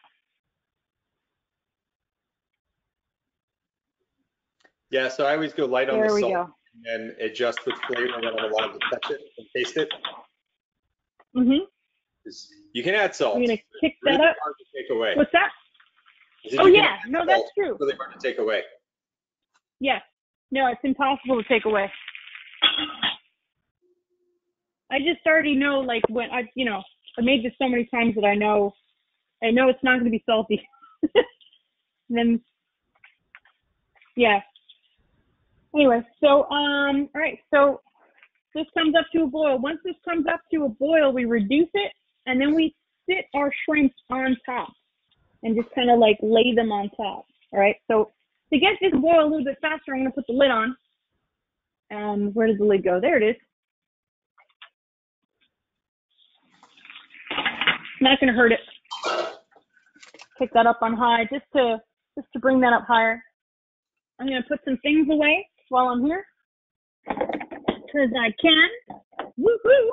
Yeah, so I always go light on the salt Go. and adjust with flavor when I'm allowed to touch it and taste it. Mm-hmm. You can add salt. I'm going to kick It's really that up. hard to take away. What's that? Oh, yeah. No, that's true. It's really hard to take away. Yes. No, it's impossible to take away. I just already know, like, when I made this so many times that I know it's not going to be salty. And then, yeah. Anyway, so, all right, so this comes up to a boil. Once this comes up to a boil, we reduce it, and then we sit our shrimp on top and just kind of like lay them on top. All right, so to get this boil a little bit faster, I'm going to put the lid on. Where does the lid go? There it is. Not going to hurt it. Pick that up on high just to bring that up higher. I'm going to put some things away while I'm here because I can. Woohoo!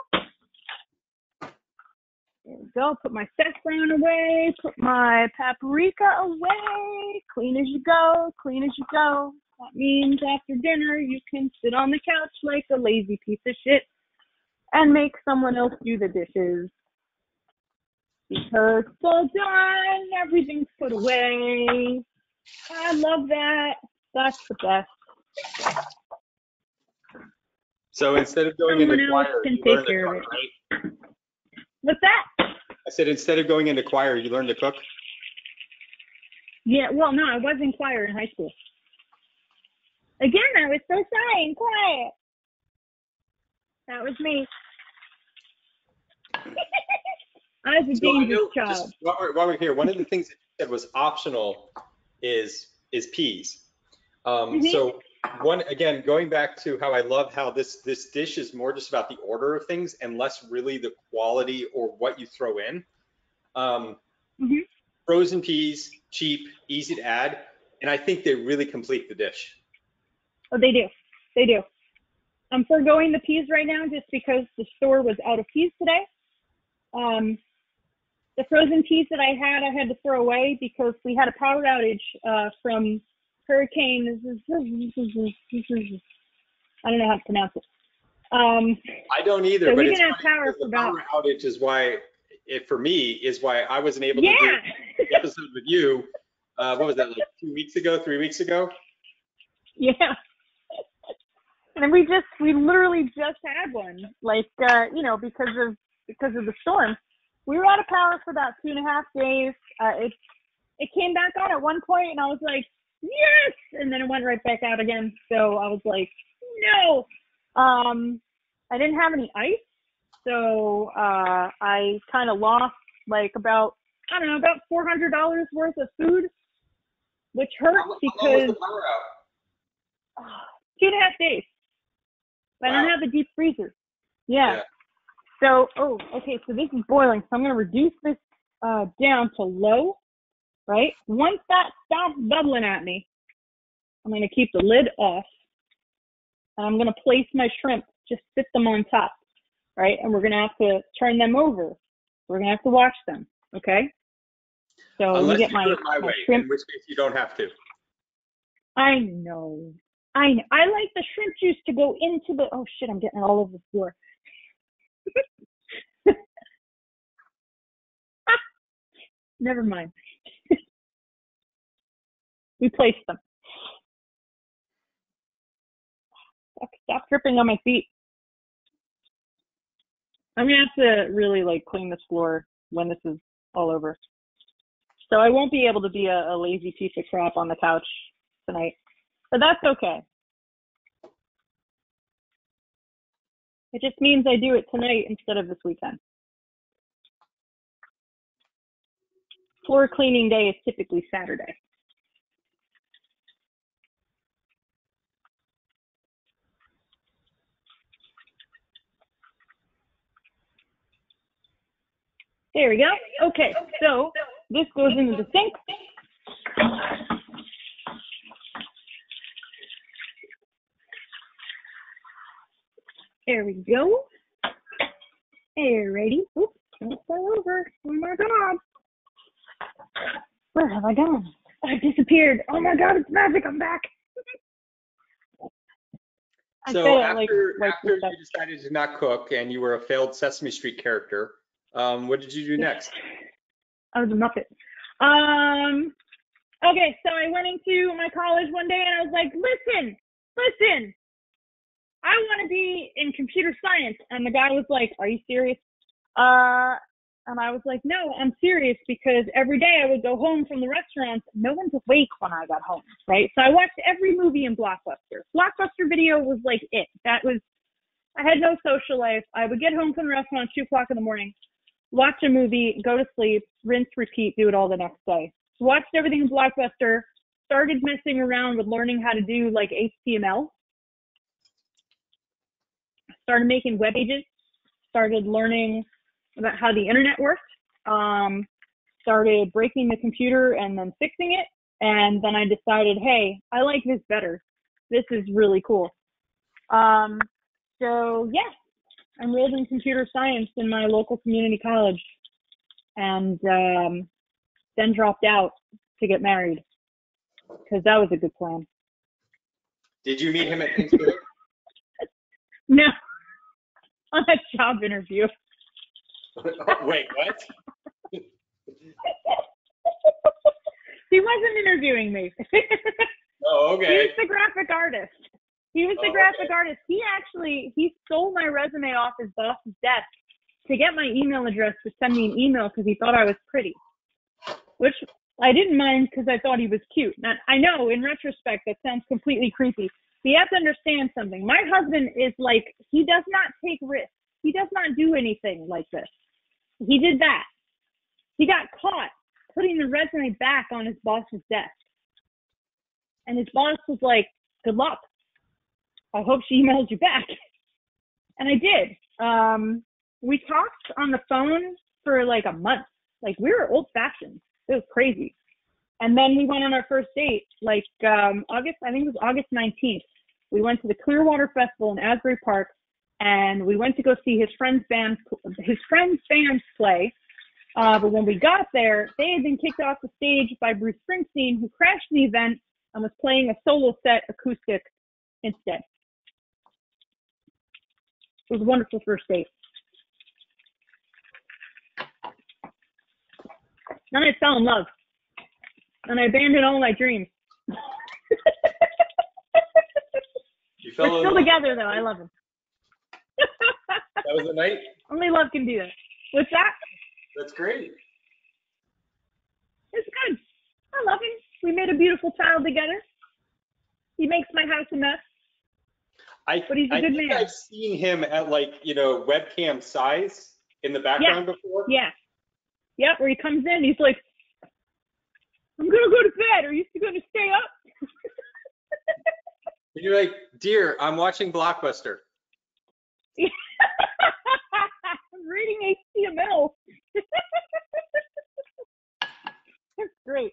There we go. Put my saffron away. Put my paprika away. Clean as you go. Clean as you go. That means after dinner you can sit on the couch like a lazy piece of shit and make someone else do the dishes. The perk's all done. Everything's put away. I love that. That's the best. So instead of going Someone into else choir, can you take learn to care of cook, it. right? What's that? I said instead of going into choir, you learn to cook? Yeah, well, no, I was in choir in high school. Again, I was so shy and quiet. That was me. I was a dangerous child. While we're here, one of the things that you said was optional is peas. So again, going back to how I love how this dish is more just about the order of things and less really the quality or what you throw in. Frozen peas, cheap, easy to add, and I think they really complete the dish. Oh, they do. They do. I'm foregoing the peas right now just because the store was out of peas today. The frozen peas that I had to throw away because we had a power outage from Hurricane. I don't know how to pronounce it. I don't either, so but we it's didn't have power for about. The power outage is why, for me, is why I wasn't able to do the episode with you. What was that, like 2 weeks ago, 3 weeks ago? Yeah. And we literally just had one, like, because of the storm. We were out of power for about 2.5 days. It came back on at one point, and I was like, yes! And then it went right back out again. So I was like, no! I didn't have any ice, so I kind of lost, like, about $400 worth of food, which hurt because... How long was the power out? 2.5 days. But I don't have the deep freezer. Yeah. So, okay, so this is boiling. So I'm going to reduce this down to low, right? Once that stops bubbling at me, I'm going to keep the lid off. And I'm going to place my shrimp, just sit them on top, right? And we're going to have to turn them over. We're going to have to watch them, okay? So unless get you do it my way, shrimp. in which case you don't have to. I know. I like the shrimp juice to go into the, oh shit, I'm getting it all over the floor. Never mind. We placed them. Stop dripping on my feet. I'm going to have to really clean this floor when this is all over. So I won't be able to be a lazy piece of crap on the couch tonight. But that's okay. It just means I do it tonight instead of this weekend. Floor cleaning day is typically Saturday. There we go. Okay, so this goes into the sink. There we go. Alrighty. Oops, don't fall over. Oh my god. Where have I gone? I've disappeared. Oh my god, it's magic. I'm back. So after you decided to not cook and you were a failed Sesame Street character, what did you do next? I was a Muppet. Okay, so I went into my college one day and I was like, listen, I want to be in computer science. And the guy was like, are you serious? And I was like, no, I'm serious, because every day I would go home from the restaurants. No one's awake when I got home, right? So I watched every movie in Blockbuster. Blockbuster Video was like it. I had no social life. I would get home from the restaurant 2 o'clock in the morning, watch a movie, go to sleep, rinse, repeat, do it all the next day. Watched everything in Blockbuster, started messing around with learning how to do HTML. Started making web pages, started learning about how the internet worked, started breaking the computer and then fixing it. And then I decided, hey, I like this better. This is really cool. So yeah, I enrolled in computer science in my local community college, and then dropped out to get married, because that was a good plan. Did you meet him at Thanksgiving? No, on a job interview. Wait, what? wasn't interviewing me. Oh, okay. He was the graphic artist. He stole my resume off his boss's desk to get my email address to send me an email because he thought I was pretty, which I didn't mind because I thought he was cute. Now, I know in retrospect that sounds completely creepy. But you have to understand something. My husband is like, he does not take risks. He does not do anything like this. He did that. He got caught putting the resume back on his boss's desk. And his boss was like, good luck. I hope she emails you back. And I did. We talked on the phone for like a month. Like, we were old fashioned. It was crazy. And then we went on our first date, like I think it was August 19th. We went to the Clearwater Festival in Asbury Park, and we went to go see his friend's band play. But when we got there, they had been kicked off the stage by Bruce Springsteen, who crashed the event and was playing a solo set acoustic instead. It was a wonderful first date. Then I fell in love. And I abandoned all my dreams. We're still together, though. I love him. That was the night? Only love can do that. What's that? That's great. It's good. I love him. We made a beautiful child together. He makes my house a mess. But he's a good man. I've seen him at, like, webcam size in the background before. Yeah. Yep, where he comes in, he's like, I'm going to go to bed. Are you still going to stay up? And you're like, dear, I'm watching Blockbuster. I'm reading HTML. That's great.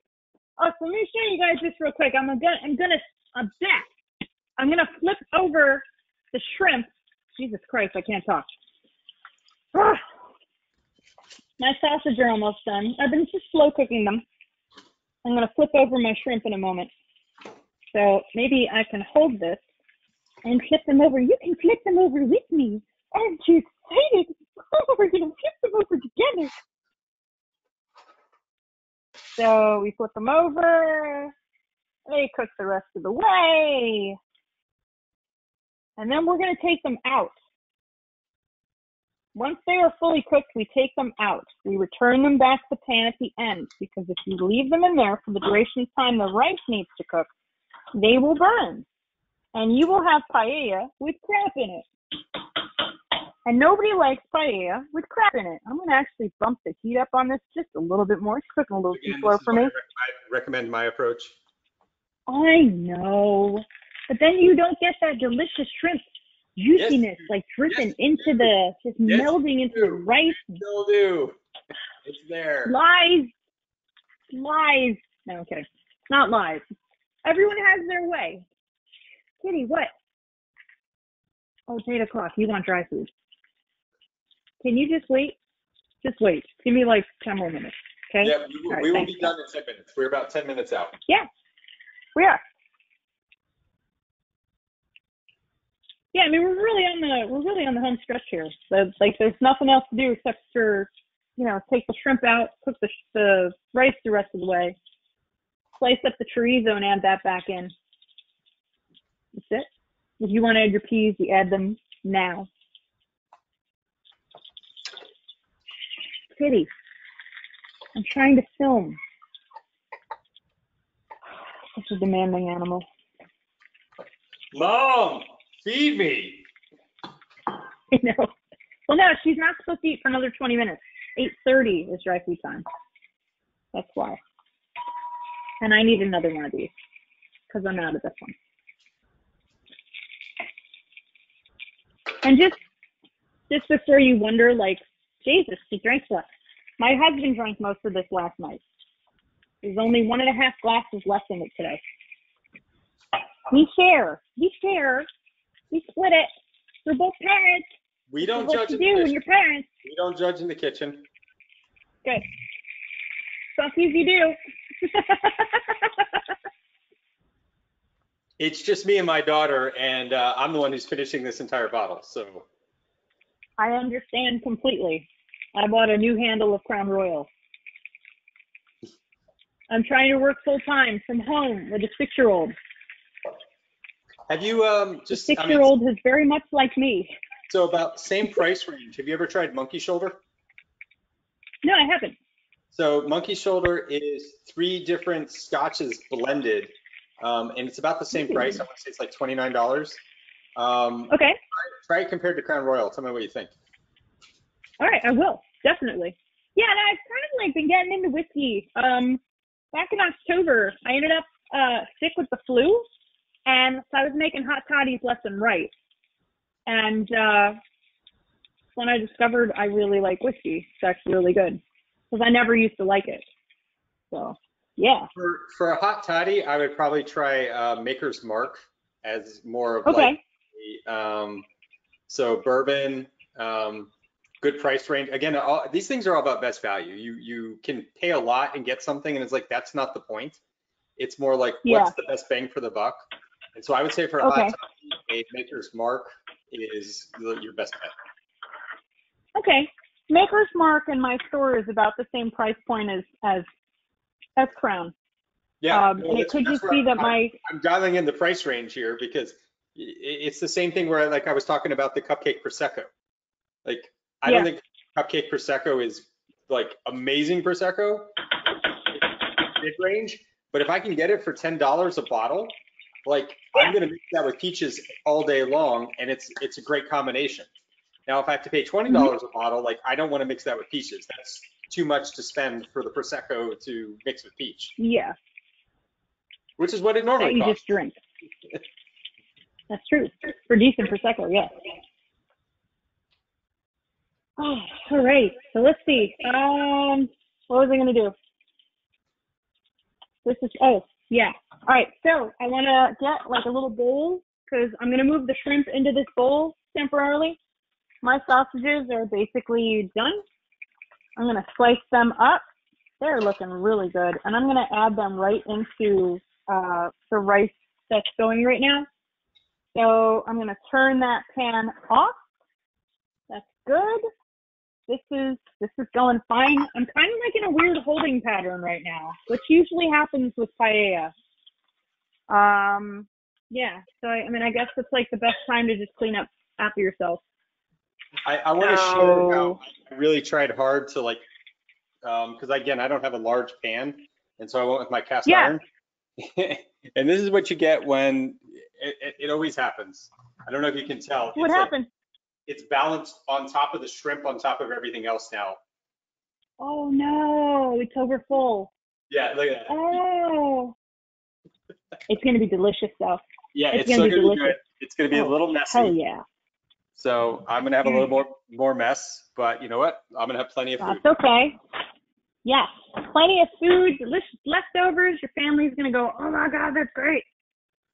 Oh, so let me show you guys this real quick. I'm gonna flip over the shrimp. Jesus Christ, I can't talk. My sausage are almost done. I've been just slow cooking them. I'm gonna flip over my shrimp in a moment. So maybe I can hold this and flip them over. You can flip them over with me. Aren't you excited? Oh, we're gonna flip them over together. So we flip them over. They cook the rest of the way. And then we're going to take them out. Once they are fully cooked, we take them out. We return them back to the pan at the end, because if you leave them in there for the duration of time the rice needs to cook, they will burn. And you will have paella with crap in it. And nobody likes paella with crap in it. I'm going to actually bump the heat up on this just a little bit more. It's cooking a little too slow for me. I recommend my approach. I know. But then you don't get that delicious shrimp juiciness, like dripping into the, just melding into the rice. Still do. It's there. Lies. No, I'm kidding. Not lies. Everyone has their way. Kitty, what? Oh, it's 8 o'clock. You want dry food. Can you just wait? Just wait. Give me like 10 more minutes. Okay? Yeah, we will be done in 10 minutes. We're about 10 minutes out. Yeah, we are. Yeah, I mean, we're really on the home stretch here. So, like, there's nothing else to do except for, take the shrimp out, cook the rice the rest of the way, slice up the chorizo and add that back in. That's it. If you want to add your peas, you add them now. Kitty, I'm trying to film. Such a demanding animal. Mom, feed me. I know. Well, no, she's not supposed to eat for another 20 minutes. 8:30 is dry food time. That's why. And I need another one of these because I'm out of this one. And just before you wonder, like, Jesus, she drank what? My husband drank most of this last night. There's only 1.5 glasses left in it today. We share. We split it. We're both parents. We don't judge in the kitchen. When you're parents. We don't judge in the kitchen. Good. Sometimes you do. It's just me and my daughter, and I'm the one who's finishing this entire bottle. So I understand completely. I bought a new handle of Crown Royal. I'm trying to work full time from home with a 6-year-old. Have you just, The 6-year-old is very much like me. so about same price range. Have you ever tried monkey shoulder? No, I haven't. So monkey shoulder is 3 different scotches blended, and it's about the same price. I want to say it's like $29. Okay. Try it compared to Crown Royal. Tell me what you think. All right, I will. Definitely. Yeah, and I've kind of like been getting into whiskey. Back in October, I ended up sick with the flu, and so I was making hot toddies left and right. And when I discovered I really like whiskey, it's actually really good because I never used to like it. So, yeah. For a hot toddy, I would probably try Maker's Mark as more of Okay. so bourbon, good price range. Again, these things are all about best value. You can pay a lot and get something, and it's like that's not the point. It's more like what's the best bang for the buck. And so I would say for a hot toddy, a Maker's Mark is your best bet. Okay. Maker's Mark in my store is about the same price point as Crown. Yeah, and it could just be that I'm dialing in the price range here because it's the same thing where like I was talking about the cupcake prosecco. Like I don't think cupcake prosecco is like amazing prosecco, mid range, but if I can get it for $10 a bottle, like I'm gonna mix that with peaches all day long, and it's a great combination. Now, if I have to pay $20 a bottle, like I don't want to mix that with peaches. That's too much to spend for the prosecco to mix with peach. Yeah. Which is what it normally costs. You just drink. That's true. For decent prosecco, yeah. Oh, all right. So let's see. What was I gonna do? This is All right. So I want to get like a little bowl because I'm gonna move the shrimp into this bowl temporarily. My sausages are basically done. I'm gonna slice them up. They're looking really good, and I'm gonna add them right into the rice that's going right now. So I'm gonna turn that pan off. That's good. This is going fine. I'm kind of like in a weird holding pattern right now, which usually happens with paella. Yeah. So I mean, I guess it's like the best time to just clean up after yourself. I want to share how I really tried hard to like, because again, I don't have a large pan, and so I went with my cast iron. And this is what you get when it always happens. I don't know if you can tell. What happened? It's balanced on top of the shrimp on top of everything else now. Oh no, it's over full. Yeah, look at that. Oh. It's going to be delicious though. Yeah, it's still going to be good. It's going to be a little messy. Hell yeah. So I'm going to have a little more mess, but you know what? I'm going to have plenty of food. That's okay. Yes, plenty of food, delicious leftovers. Your family's going to go, oh my God, that's great.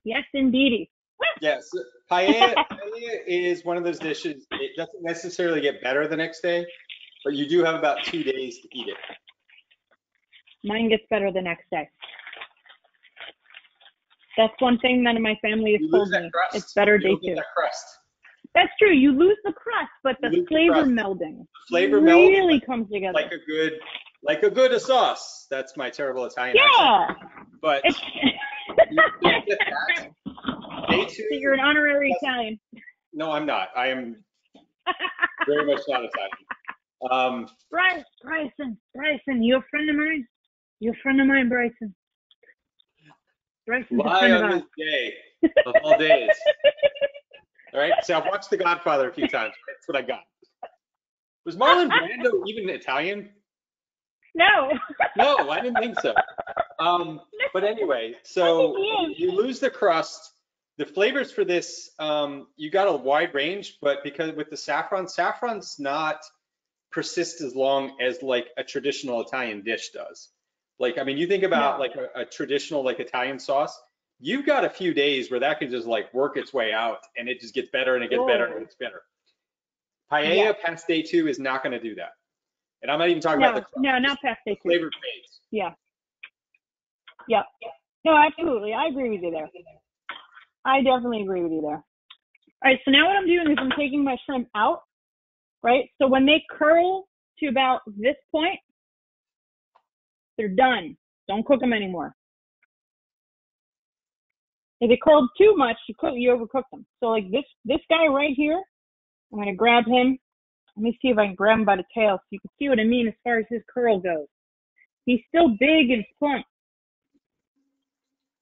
Yes, indeedy. Yes, paella is one of those dishes. It doesn't necessarily get better the next day, but you do have about 2 days to eat it. Mine gets better the next day. That's one thing none of my family has told me. It's better day 2. That crust. That's true. You lose the crust, but the flavor melding really comes together. Like a good sauce. That's my terrible Italian accent. But you can't get that. Day 2. So you're an honorary Italian. No, I'm not. I am very much not Italian. Bryson, you a friend of mine? You're a friend of mine, Bryson. Bryson's Why on this day of all days? All right, so I've watched The Godfather a few times. That's what I got. Was Marlon Brando even Italian? No. No, I didn't think so. But anyway, so you lose the crust. The flavors for this, you got a wide range, but because with the saffron's not persist as long as like a traditional Italian dish does. Like, I mean, you think about like a traditional like Italian sauce, you've got a few days where that can just like work its way out and it just gets better and it gets better and it's better. Paella past day 2 is not going to do that. And I'm not even talking about the crust. No, not past day 2. Flavor fades. Yeah. Yeah. No, absolutely. I agree with you there. I definitely agree with you there. All right, so now what I'm doing is I'm taking my shrimp out, right? So when they curl to about this point, they're done. Don't cook them anymore. If it cold too much, you overcook them. So like this guy right here, I'm gonna grab him. Let me see if I can grab him by the tail so you can see what I mean as far as his curl goes. He's still big and plump.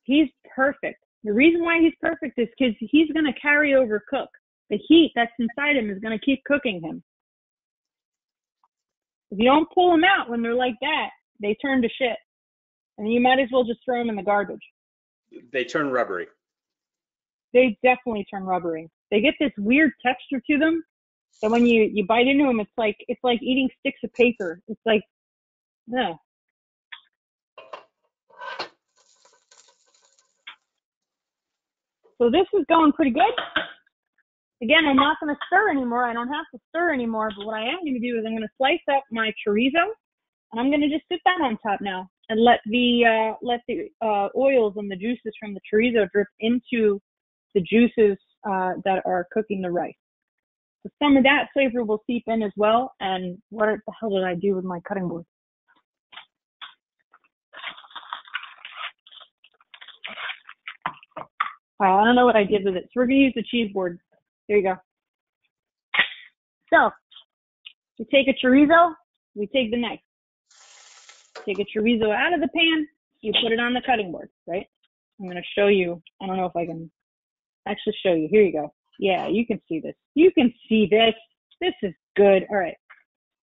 He's perfect. The reason why he's perfect is because he's gonna carry over cook. The heat that's inside him is gonna keep cooking him. If you don't pull them out when they're like that, they turn to shit. And you might as well just throw them in the garbage. They turn rubbery. They definitely turn rubbery. They get this weird texture to them that when you bite into them, it's like eating sticks of paper. It's like, ugh. So this is going pretty good. Again, I'm not going to stir anymore. I don't have to stir anymore. But what I am going to do is I'm going to slice up my chorizo, and I'm going to just sit that on top now and let the oils and the juices from the chorizo drip into the juices that are cooking the rice. So some of that flavor will seep in as well. And what the hell did I do with my cutting board? I don't know what I did with it. So we're going to use the cheese board. There you go. So we take a chorizo, we take the knife. Take a chorizo out of the pan, you put it on the cutting board, right? I'm going to show you. I don't know if I can actually show you. Here you go. Yeah, you can see this. You can see this. This is good. All right.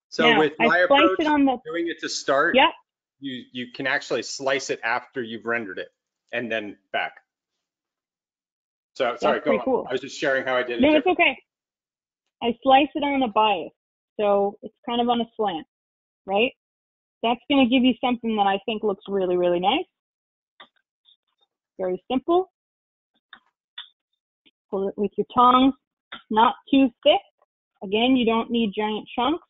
So now, with my approach, doing it to start, yep. you can actually slice it after you've rendered it and then back. So sorry, go on. Cool. I was just sharing how I did it. No, it's okay. I slice it on a bias, so it's kind of on a slant, right? That's going to give you something that I think looks really, really nice. Very simple. Pull it with your tongs, not too thick. Again, you don't need giant chunks.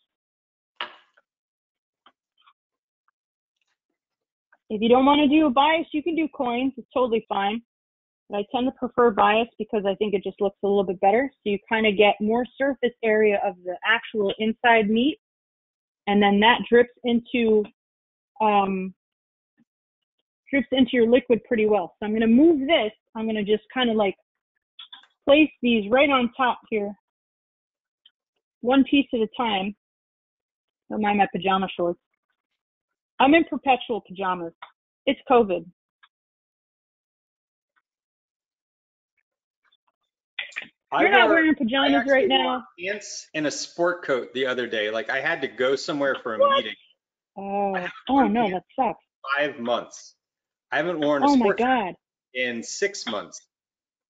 If you don't want to do a bias, you can do coins. It's totally fine. But I tend to prefer bias because I think it just looks a little bit better. So you kind of get more surface area of the actual inside meat. And then that drips into your liquid pretty well. So I'm going to move this. I'm going to just kind of like place these right on top here, one piece at a time. Don't mind my pajama shorts. I'm in perpetual pajamas. It's COVID. You're not wearing pajamas right now. Pants and a sport coat the other day. Like I had to go somewhere for a meeting. Oh no, that sucks. 5 months. I haven't worn a sport coat in 6 months.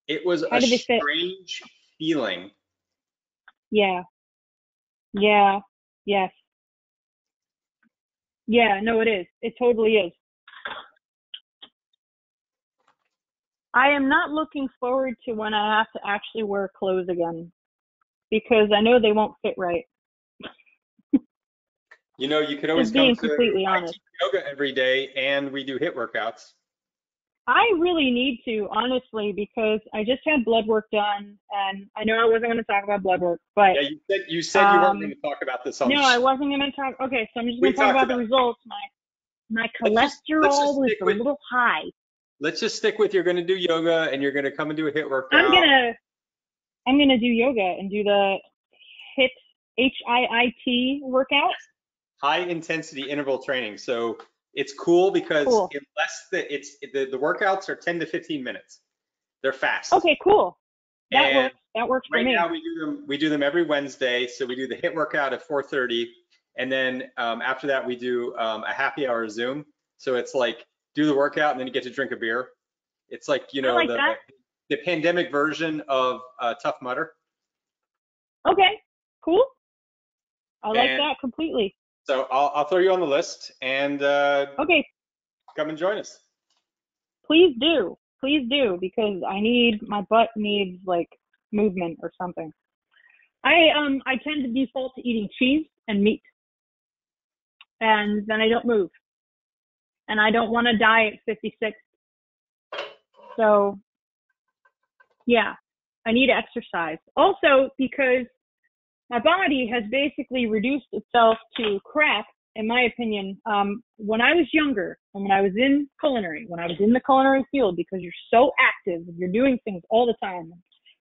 It was a strange feeling. Yeah. Yeah. Yes. Yeah, no, it is. It totally is. I am not looking forward to when I have to actually wear clothes again because I know they won't fit right. You know, you could always come to honest. Yoga every day, and we do HIIT workouts. I really need to, honestly, because I just had blood work done, and I know I wasn't going to talk about blood work, but yeah, you said you weren't going to talk about this on the show. No, I wasn't going to talk. Okay, so I'm just going to talk about the results. My cholesterol was a little high. Let's just stick with you're going to do yoga and you're going to come and do a HIIT workout. I'm gonna do yoga and do the HIIT HIIT workout. High intensity interval training. So it's cool because the workouts are 10 to 15 minutes. They're fast. Okay, cool. That works for me. Right now we do them every Wednesday. So we do the HIIT workout at 4:30, and then after that we do a happy hour Zoom. So it's like do the workout and then you get to drink a beer. It's like, you know, the pandemic version of Tough Mudder. Okay, cool. I like that completely. So I'll throw you on the list and okay, come and join us. Please do, because my butt needs like movement or something. I tend to default to eating cheese and meat, and then I don't move, and I don't want to die at 56. So yeah, I need to exercise. Also because my body has basically reduced itself to crap in my opinion, when I was younger and when I was in culinary, when I was in the culinary field, because you're so active, you're doing things all the time.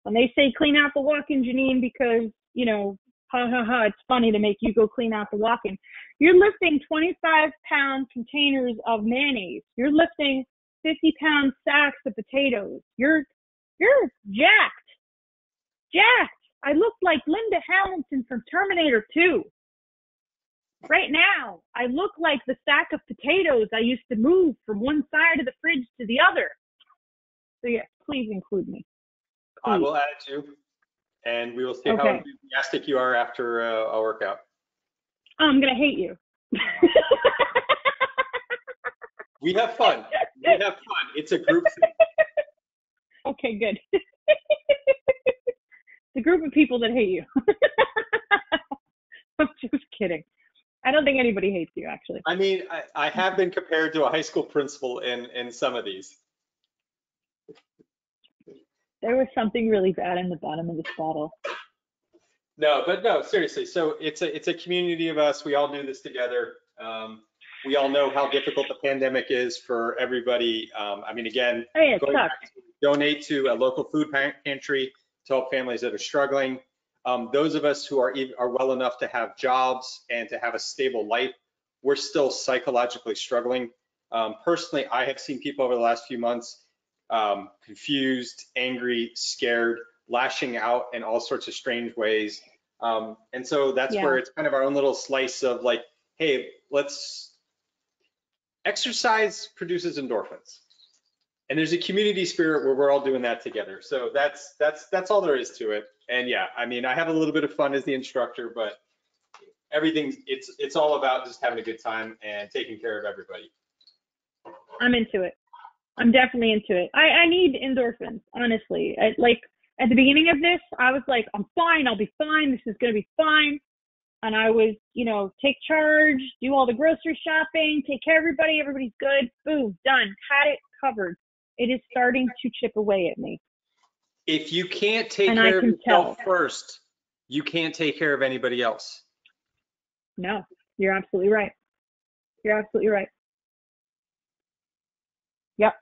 When they say clean out the walk-in, Janine, because, you know, it's funny to make you go clean out the walk-in. You're lifting 25-pound containers of mayonnaise. You're lifting 50-pound sacks of potatoes. You're jacked. I look like Linda Hamilton from Terminator 2. Right now, I look like the sack of potatoes I used to move from one side of the fridge to the other. So yes, please include me. Please. I will add you, and we will see how enthusiastic you are after a workout. I'm going to hate you. We have fun. It's a group thing. Okay, good. It's a group of people that hate you. I'm just kidding. I don't think anybody hates you, actually. I mean, I have been compared to a high school principal in some of these. There was something really bad in the bottom of this bottle. No, seriously. So it's a community of us. We all do this together. We all know how difficult the pandemic is for everybody. I mean, again, donate to a local food pantry to help families that are struggling. Those of us who are well enough to have jobs and to have a stable life, we're still psychologically struggling. Personally, I have seen people over the last few months confused, angry, scared, lashing out in all sorts of strange ways. And so that's where it's kind of our own little slice of like, hey, exercise produces endorphins. And there's a community spirit where we're all doing that together. So that's all there is to it. And yeah, I mean, I have a little bit of fun as the instructor, but it's all about just having a good time and taking care of everybody. I'm into it. I'm definitely into it. I need endorphins, honestly. Like at the beginning of this, I was like, I'm fine. I'll be fine. This is going to be fine. And I was, take charge, do all the grocery shopping, take care of everybody. Everybody's good. Boom, done. Had it covered. It is starting to chip away at me. If you can't take care of yourself first, you can't take care of anybody else. No, you're absolutely right. You're absolutely right. Yep.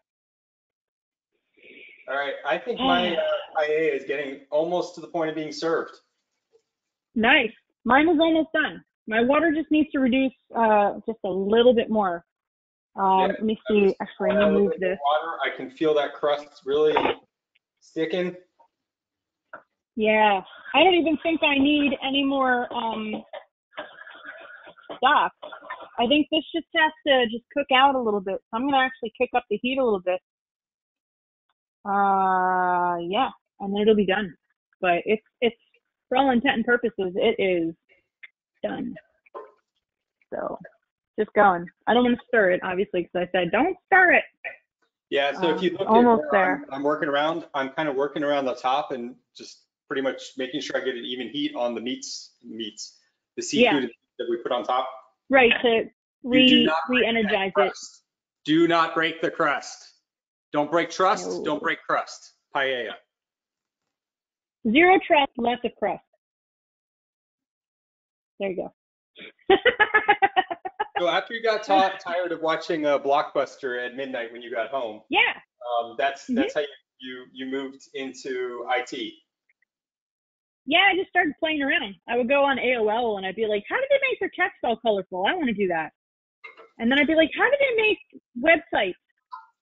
All right. I think my paella is getting almost to the point of being served. Nice. Mine is almost done. My water just needs to reduce just a little bit more. Let me see. Actually, let me move this. Water. I can feel that crust really sticking. Yeah. I don't even think I need any more stock. I think this just has to just cook out a little bit. So I'm going to actually kick up the heat a little bit. Yeah. And then it'll be done. But it's for all intent and purposes, it is done. So just going. I don't want to stir it, obviously, because I said, don't stir it. Yeah, so if you look almost at there. I'm working around, I'm kind of working around the top and just pretty much making sure I get an even heat on the meats, the seafood that we put on top. Right, to re-energize it. Do not break the crust. Don't break trust, No. Don't break crust. Paella. Zero trust, lots of crust. There you go. So after you got tired of watching a Blockbuster at midnight when you got home, that's how you moved into IT. Yeah, I just started playing around. I would go on AOL and I'd be like, how did they make their text all colorful? I want to do that. And then I'd be like, how did they make websites?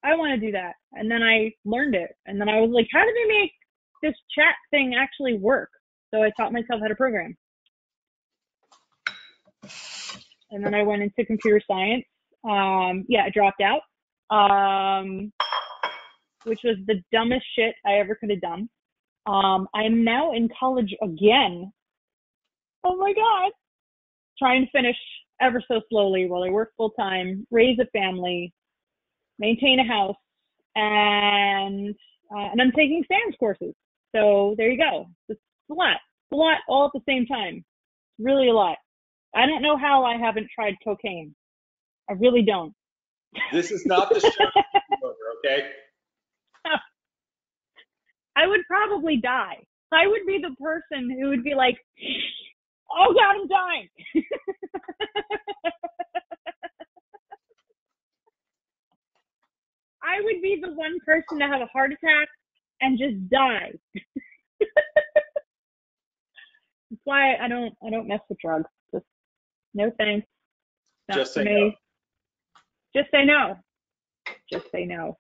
I want to do that. And then I learned it. And then I was like, how did they make this chat thing actually work? So I taught myself how to program. And then I went into computer science. I dropped out, which was the dumbest shit I ever could have done. I'm now in college again. Oh my God. Trying to finish ever so slowly while I work full time, raise a family, maintain a house, and I'm taking SAMS courses. So there you go. It's a lot all at the same time. Really a lot. I don't know how I haven't tried cocaine. I really don't. This is not the show, okay? I would probably die. I would be the person who would be like, oh God, I'm dying. I would be the one person to have a heart attack and just die. That's why I don't mess with drugs. Just no thanks. Not Just for say me. no. Just say no. Just say no.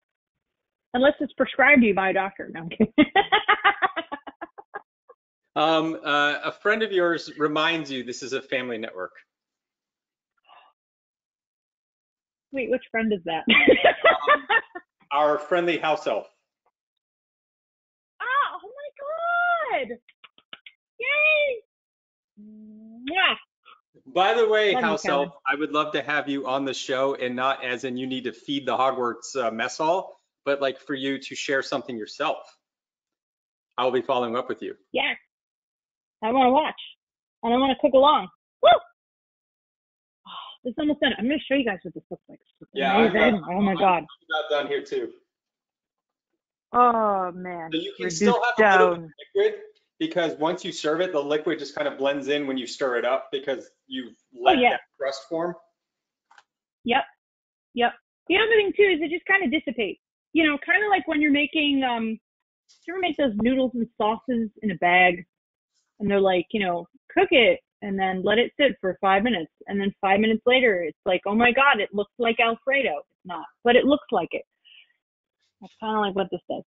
Unless it's prescribed to you by a doctor. No, I'm kidding. A friend of yours reminds you this is a family network. Wait, which friend is that? Our friendly house elf. Oh my God! Yay! Yeah. By the way, Love you, house Kelly. elf, I would love to have you on the show, and not as in you need to feed the Hogwarts mess hall, but like for you to share something yourself. I'll be following up with you. Yes. I want to watch. And I want to cook along. Woo! Oh, this is almost done. I'm going to show you guys what this looks like. It's Yeah, amazing. Oh my God. I'm not done here too. Oh man. So you can Reduced still have a little bit down. of liquid, because once you serve it, the liquid just kind of blends in when you stir it up, because you've let yeah. that crust form. Yep. Yep. The other thing too is it just kind of dissipates. You know, kind of like when you're making, do you ever make those noodles and sauces in a bag? And they're like, you know, cook it and then let it sit for 5 minutes. And then 5 minutes later, it's like, oh my God, it looks like Alfredo. It's not, but it looks like it. That's kind of like what this does.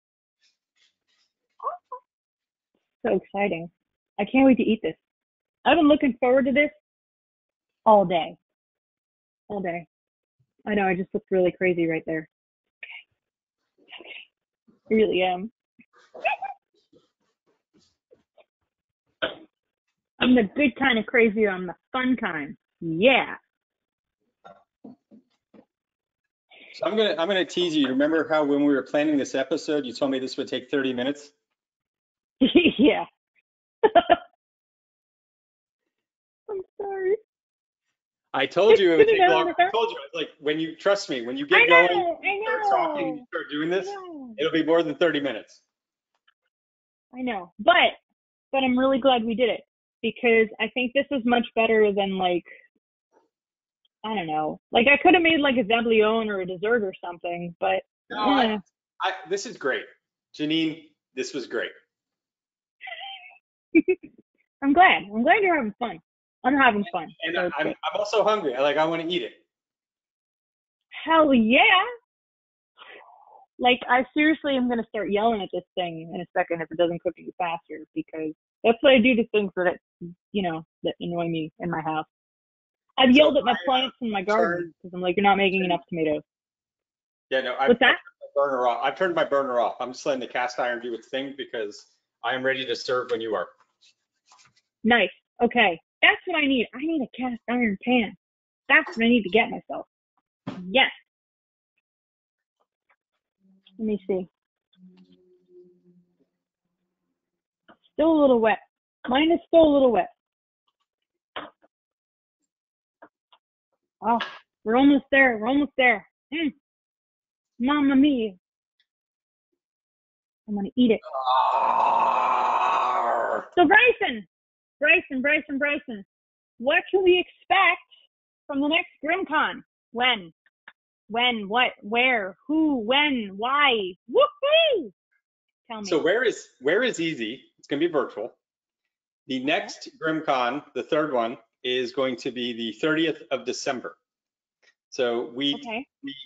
So exciting. I can't wait to eat this. I've been looking forward to this all day. All day. I know, I just looked really crazy right there. Okay. I really am. I'm the good kind of crazy, I'm the fun kind. Yeah. So I'm gonna tease you. Remember how when we were planning this episode, you told me this would take 30 minutes? Yeah. I'm sorry. I told you it would take No, longer. I told you, I was like, when you trust me, when you get going, you start talking, you start doing this, it'll be more than 30 minutes. I know, but I'm really glad we did it, because I think this is much better than, like, I don't know, like I could have made like a Boulion or a dessert or something, but No, this is great, Janine. This was great. I'm glad you're having fun. I'm having fun. And So I'm also hungry. I want to eat it. hell yeah. Like, I seriously am going to start yelling at this thing in a second if it doesn't cook any faster, because that's what I do to things that, that annoy me in my house. I've yelled at my plants in my garden because I'm like, you're not making enough tomatoes. Yeah, no, What's that? Burner off. I've turned my burner off. I'm just letting the cast iron do its thing, because I am ready to serve when you are. Nice. Okay. That's what I need. I need a cast iron pan. That's what I need to get myself. Yes. Let me see. Still a little wet. Mine is still a little wet. Oh, we're almost there. We're almost there. Mamma mia. I'm going to eat it. So Bryson, what can we expect from the next GrimCon? When, what, where, who, when, why? Woohoo! Tell me. So where is easy? It's going to be virtual. The next GrimCon, the third one, is going to be the 30th of December. So we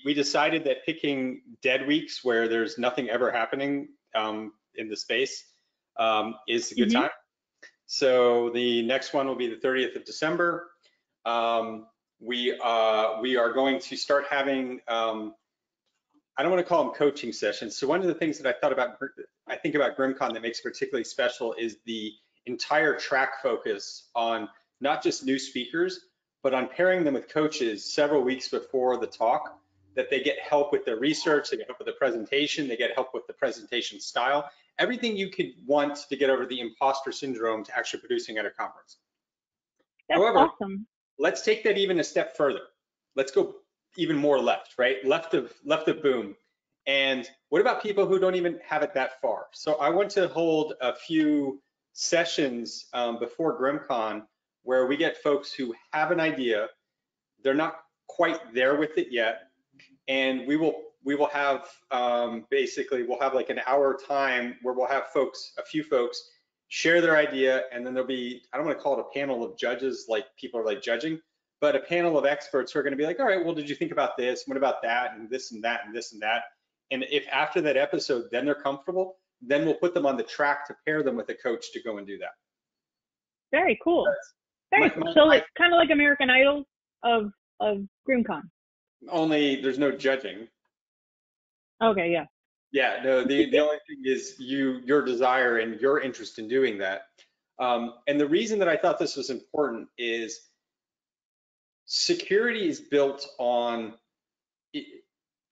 decided that picking dead weeks where there's nothing ever happening in the space is a good time. So the next one will be the 30th of December. We are going to start having, I don't want to call them coaching sessions. So one of the things that I think about GrimCon that makes it particularly special is the entire track focus on not just new speakers, but on pairing them with coaches several weeks before the talk, that they get help with their research, they get help with the presentation, they get help with the presentation style, everything you could want to get over the imposter syndrome to actually producing at a conference. That's However, awesome. Let's take that even a step further. Let's go even more left, right? Left of boom. And what about people who don't even have it that far? So I want to hold a few sessions before GrimCon where we get folks who have an idea, they're not quite there with it yet, and we will have basically we'll have like an hour time where we'll have a few folks share their idea, and then there'll be, I don't want to call it a panel of judges like people are like judging, but a panel of experts who are going to be like, all right, well, did you think about this? What about that? And this and that and this and that. And if after that episode, then they're comfortable, then we'll put them on the track to pair them with a coach to go and do that. Very cool. Very cool. So it's kind of like American Idol of GroomCon. Only there's no judging. Okay, yeah. Yeah, no, the only thing is your desire and your interest in doing that. And the reason that I thought this was important is security is built on,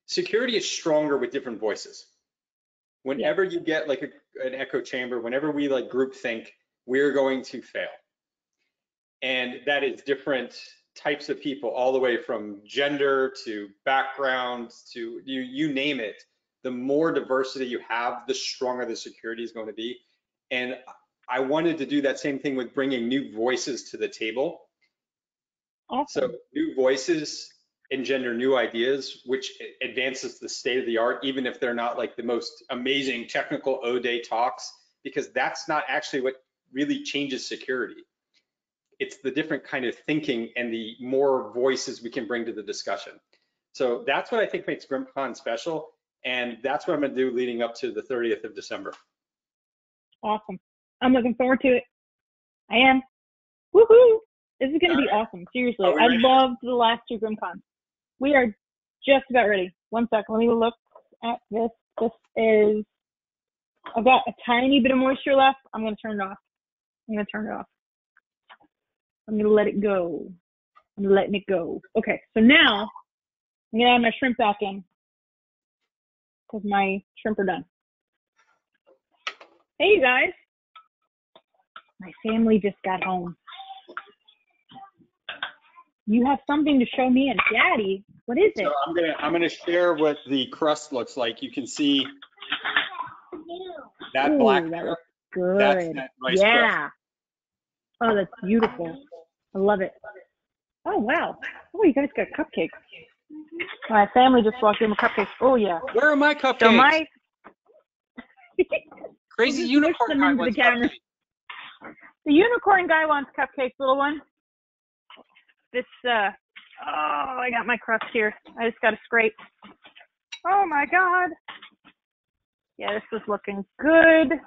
security is stronger with different voices. Whenever you get like an echo chamber, whenever we like group think, we're going to fail. And that is different types of people, all the way from gender to background to you name it. The more diversity you have, the stronger the security is going to be. And I wanted to do that same thing with bringing new voices to the table. Awesome. So new voices engender new ideas, which advances the state of the art, even if they're not like the most amazing technical O-Day talks, because that's not actually what really changes security. It's the different kind of thinking and the more voices we can bring to the discussion. So that's what I think makes GrimCon special. And that's what I'm going to do leading up to the 30th of December. Awesome. I'm looking forward to it. I am. Woohoo! This is going to be awesome. Seriously. I loved the last two GrimCons. We are just about ready. One second. Let me look at this. This is, I've got a tiny bit of moisture left. I'm going to turn it off. I'm going to let it go. I'm letting it go. Okay. So now I'm going to add my shrimp back in, because my shrimp are done. Hey, you guys. My family just got home. You have something to show me and Daddy. What is it? So I'm gonna share what the crust looks like. You can see that black. That looks good. That's that rice crust. Oh, that's beautiful. I love it. Oh, wow. Oh, you guys got cupcakes. My family just walked in with cupcakes. Oh, yeah. Where are my cupcakes? So my crazy unicorn guy wants cupcakes. The unicorn guy wants cupcakes, little one. This, oh, I got my crust here. I just got to scrape. Oh, my God. Yeah, this is looking good.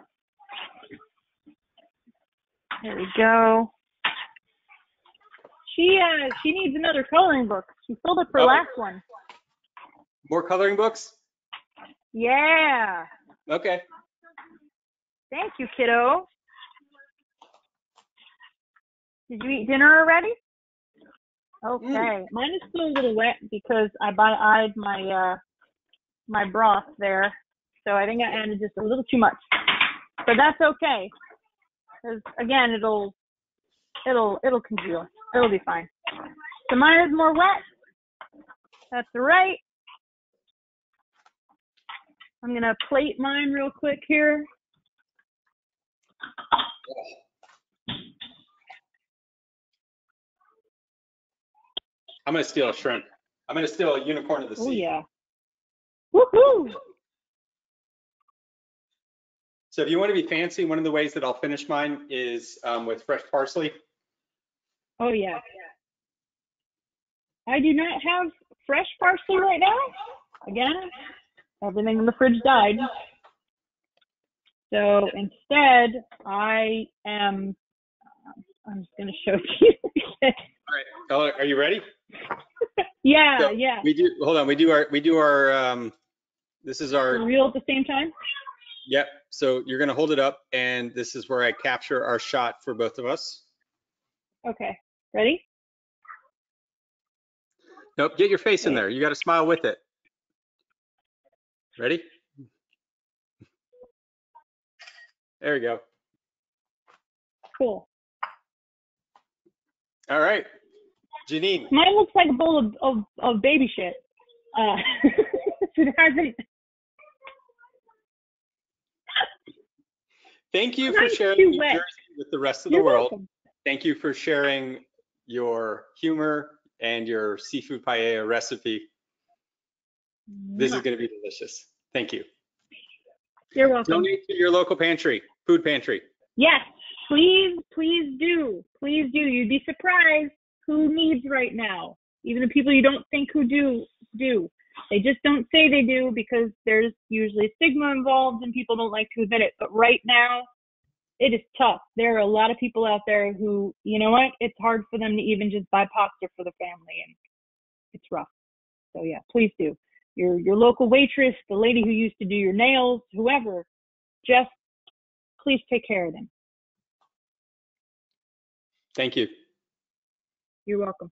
There we go. She needs another coloring book. She filled up her last one. More coloring books? Yeah. Okay. Thank you, kiddo. Did you eat dinner already? Okay. Mine is still a little wet because I eyed my my broth there, so I think I added just a little too much. But that's okay, because again, it'll congeal. It'll be fine. So mine is more wet. That's right. I'm gonna plate mine real quick here. I'm gonna steal a shrimp. I'm gonna steal a unicorn of the sea. Oh yeah. Woohoo! So if you want to be fancy, one of the ways that I'll finish mine is with fresh parsley. Oh yeah. I do not have fresh parsley right now. Again, everything in the fridge died. So instead, I'm just gonna show you. All right, are you ready? Yeah, so yeah. We do. Hold on. We do our. This is our. Reel at the same time. Yep. So you're gonna hold it up, and this is where I capture our shot for both of us. Okay. Ready? Nope. Get your face in there. You got to smile with it. Ready? There we go. Cool. All right. Janine. Mine looks like a bowl of baby shit. It hasn't. Thank you for sharing New Jersey with the rest of the world. Welcome. Thank you for sharing your humor and your seafood paella recipe. This is Mwah. going to be delicious. Thank you. You're welcome. Donate to your local pantry, food pantry. Yes, please, please do. Please do. You'd be surprised who needs right now. Even the people you don't think who do. They just don't say they do because there's usually stigma involved and people don't like to admit it. But right now, it is tough. There are a lot of people out there who, you know what, it's hard for them to even just buy pasta for the family, and it's rough. So yeah, please do. Your local waitress, the lady who used to do your nails, whoever, just please take care of them. Thank you. You're welcome.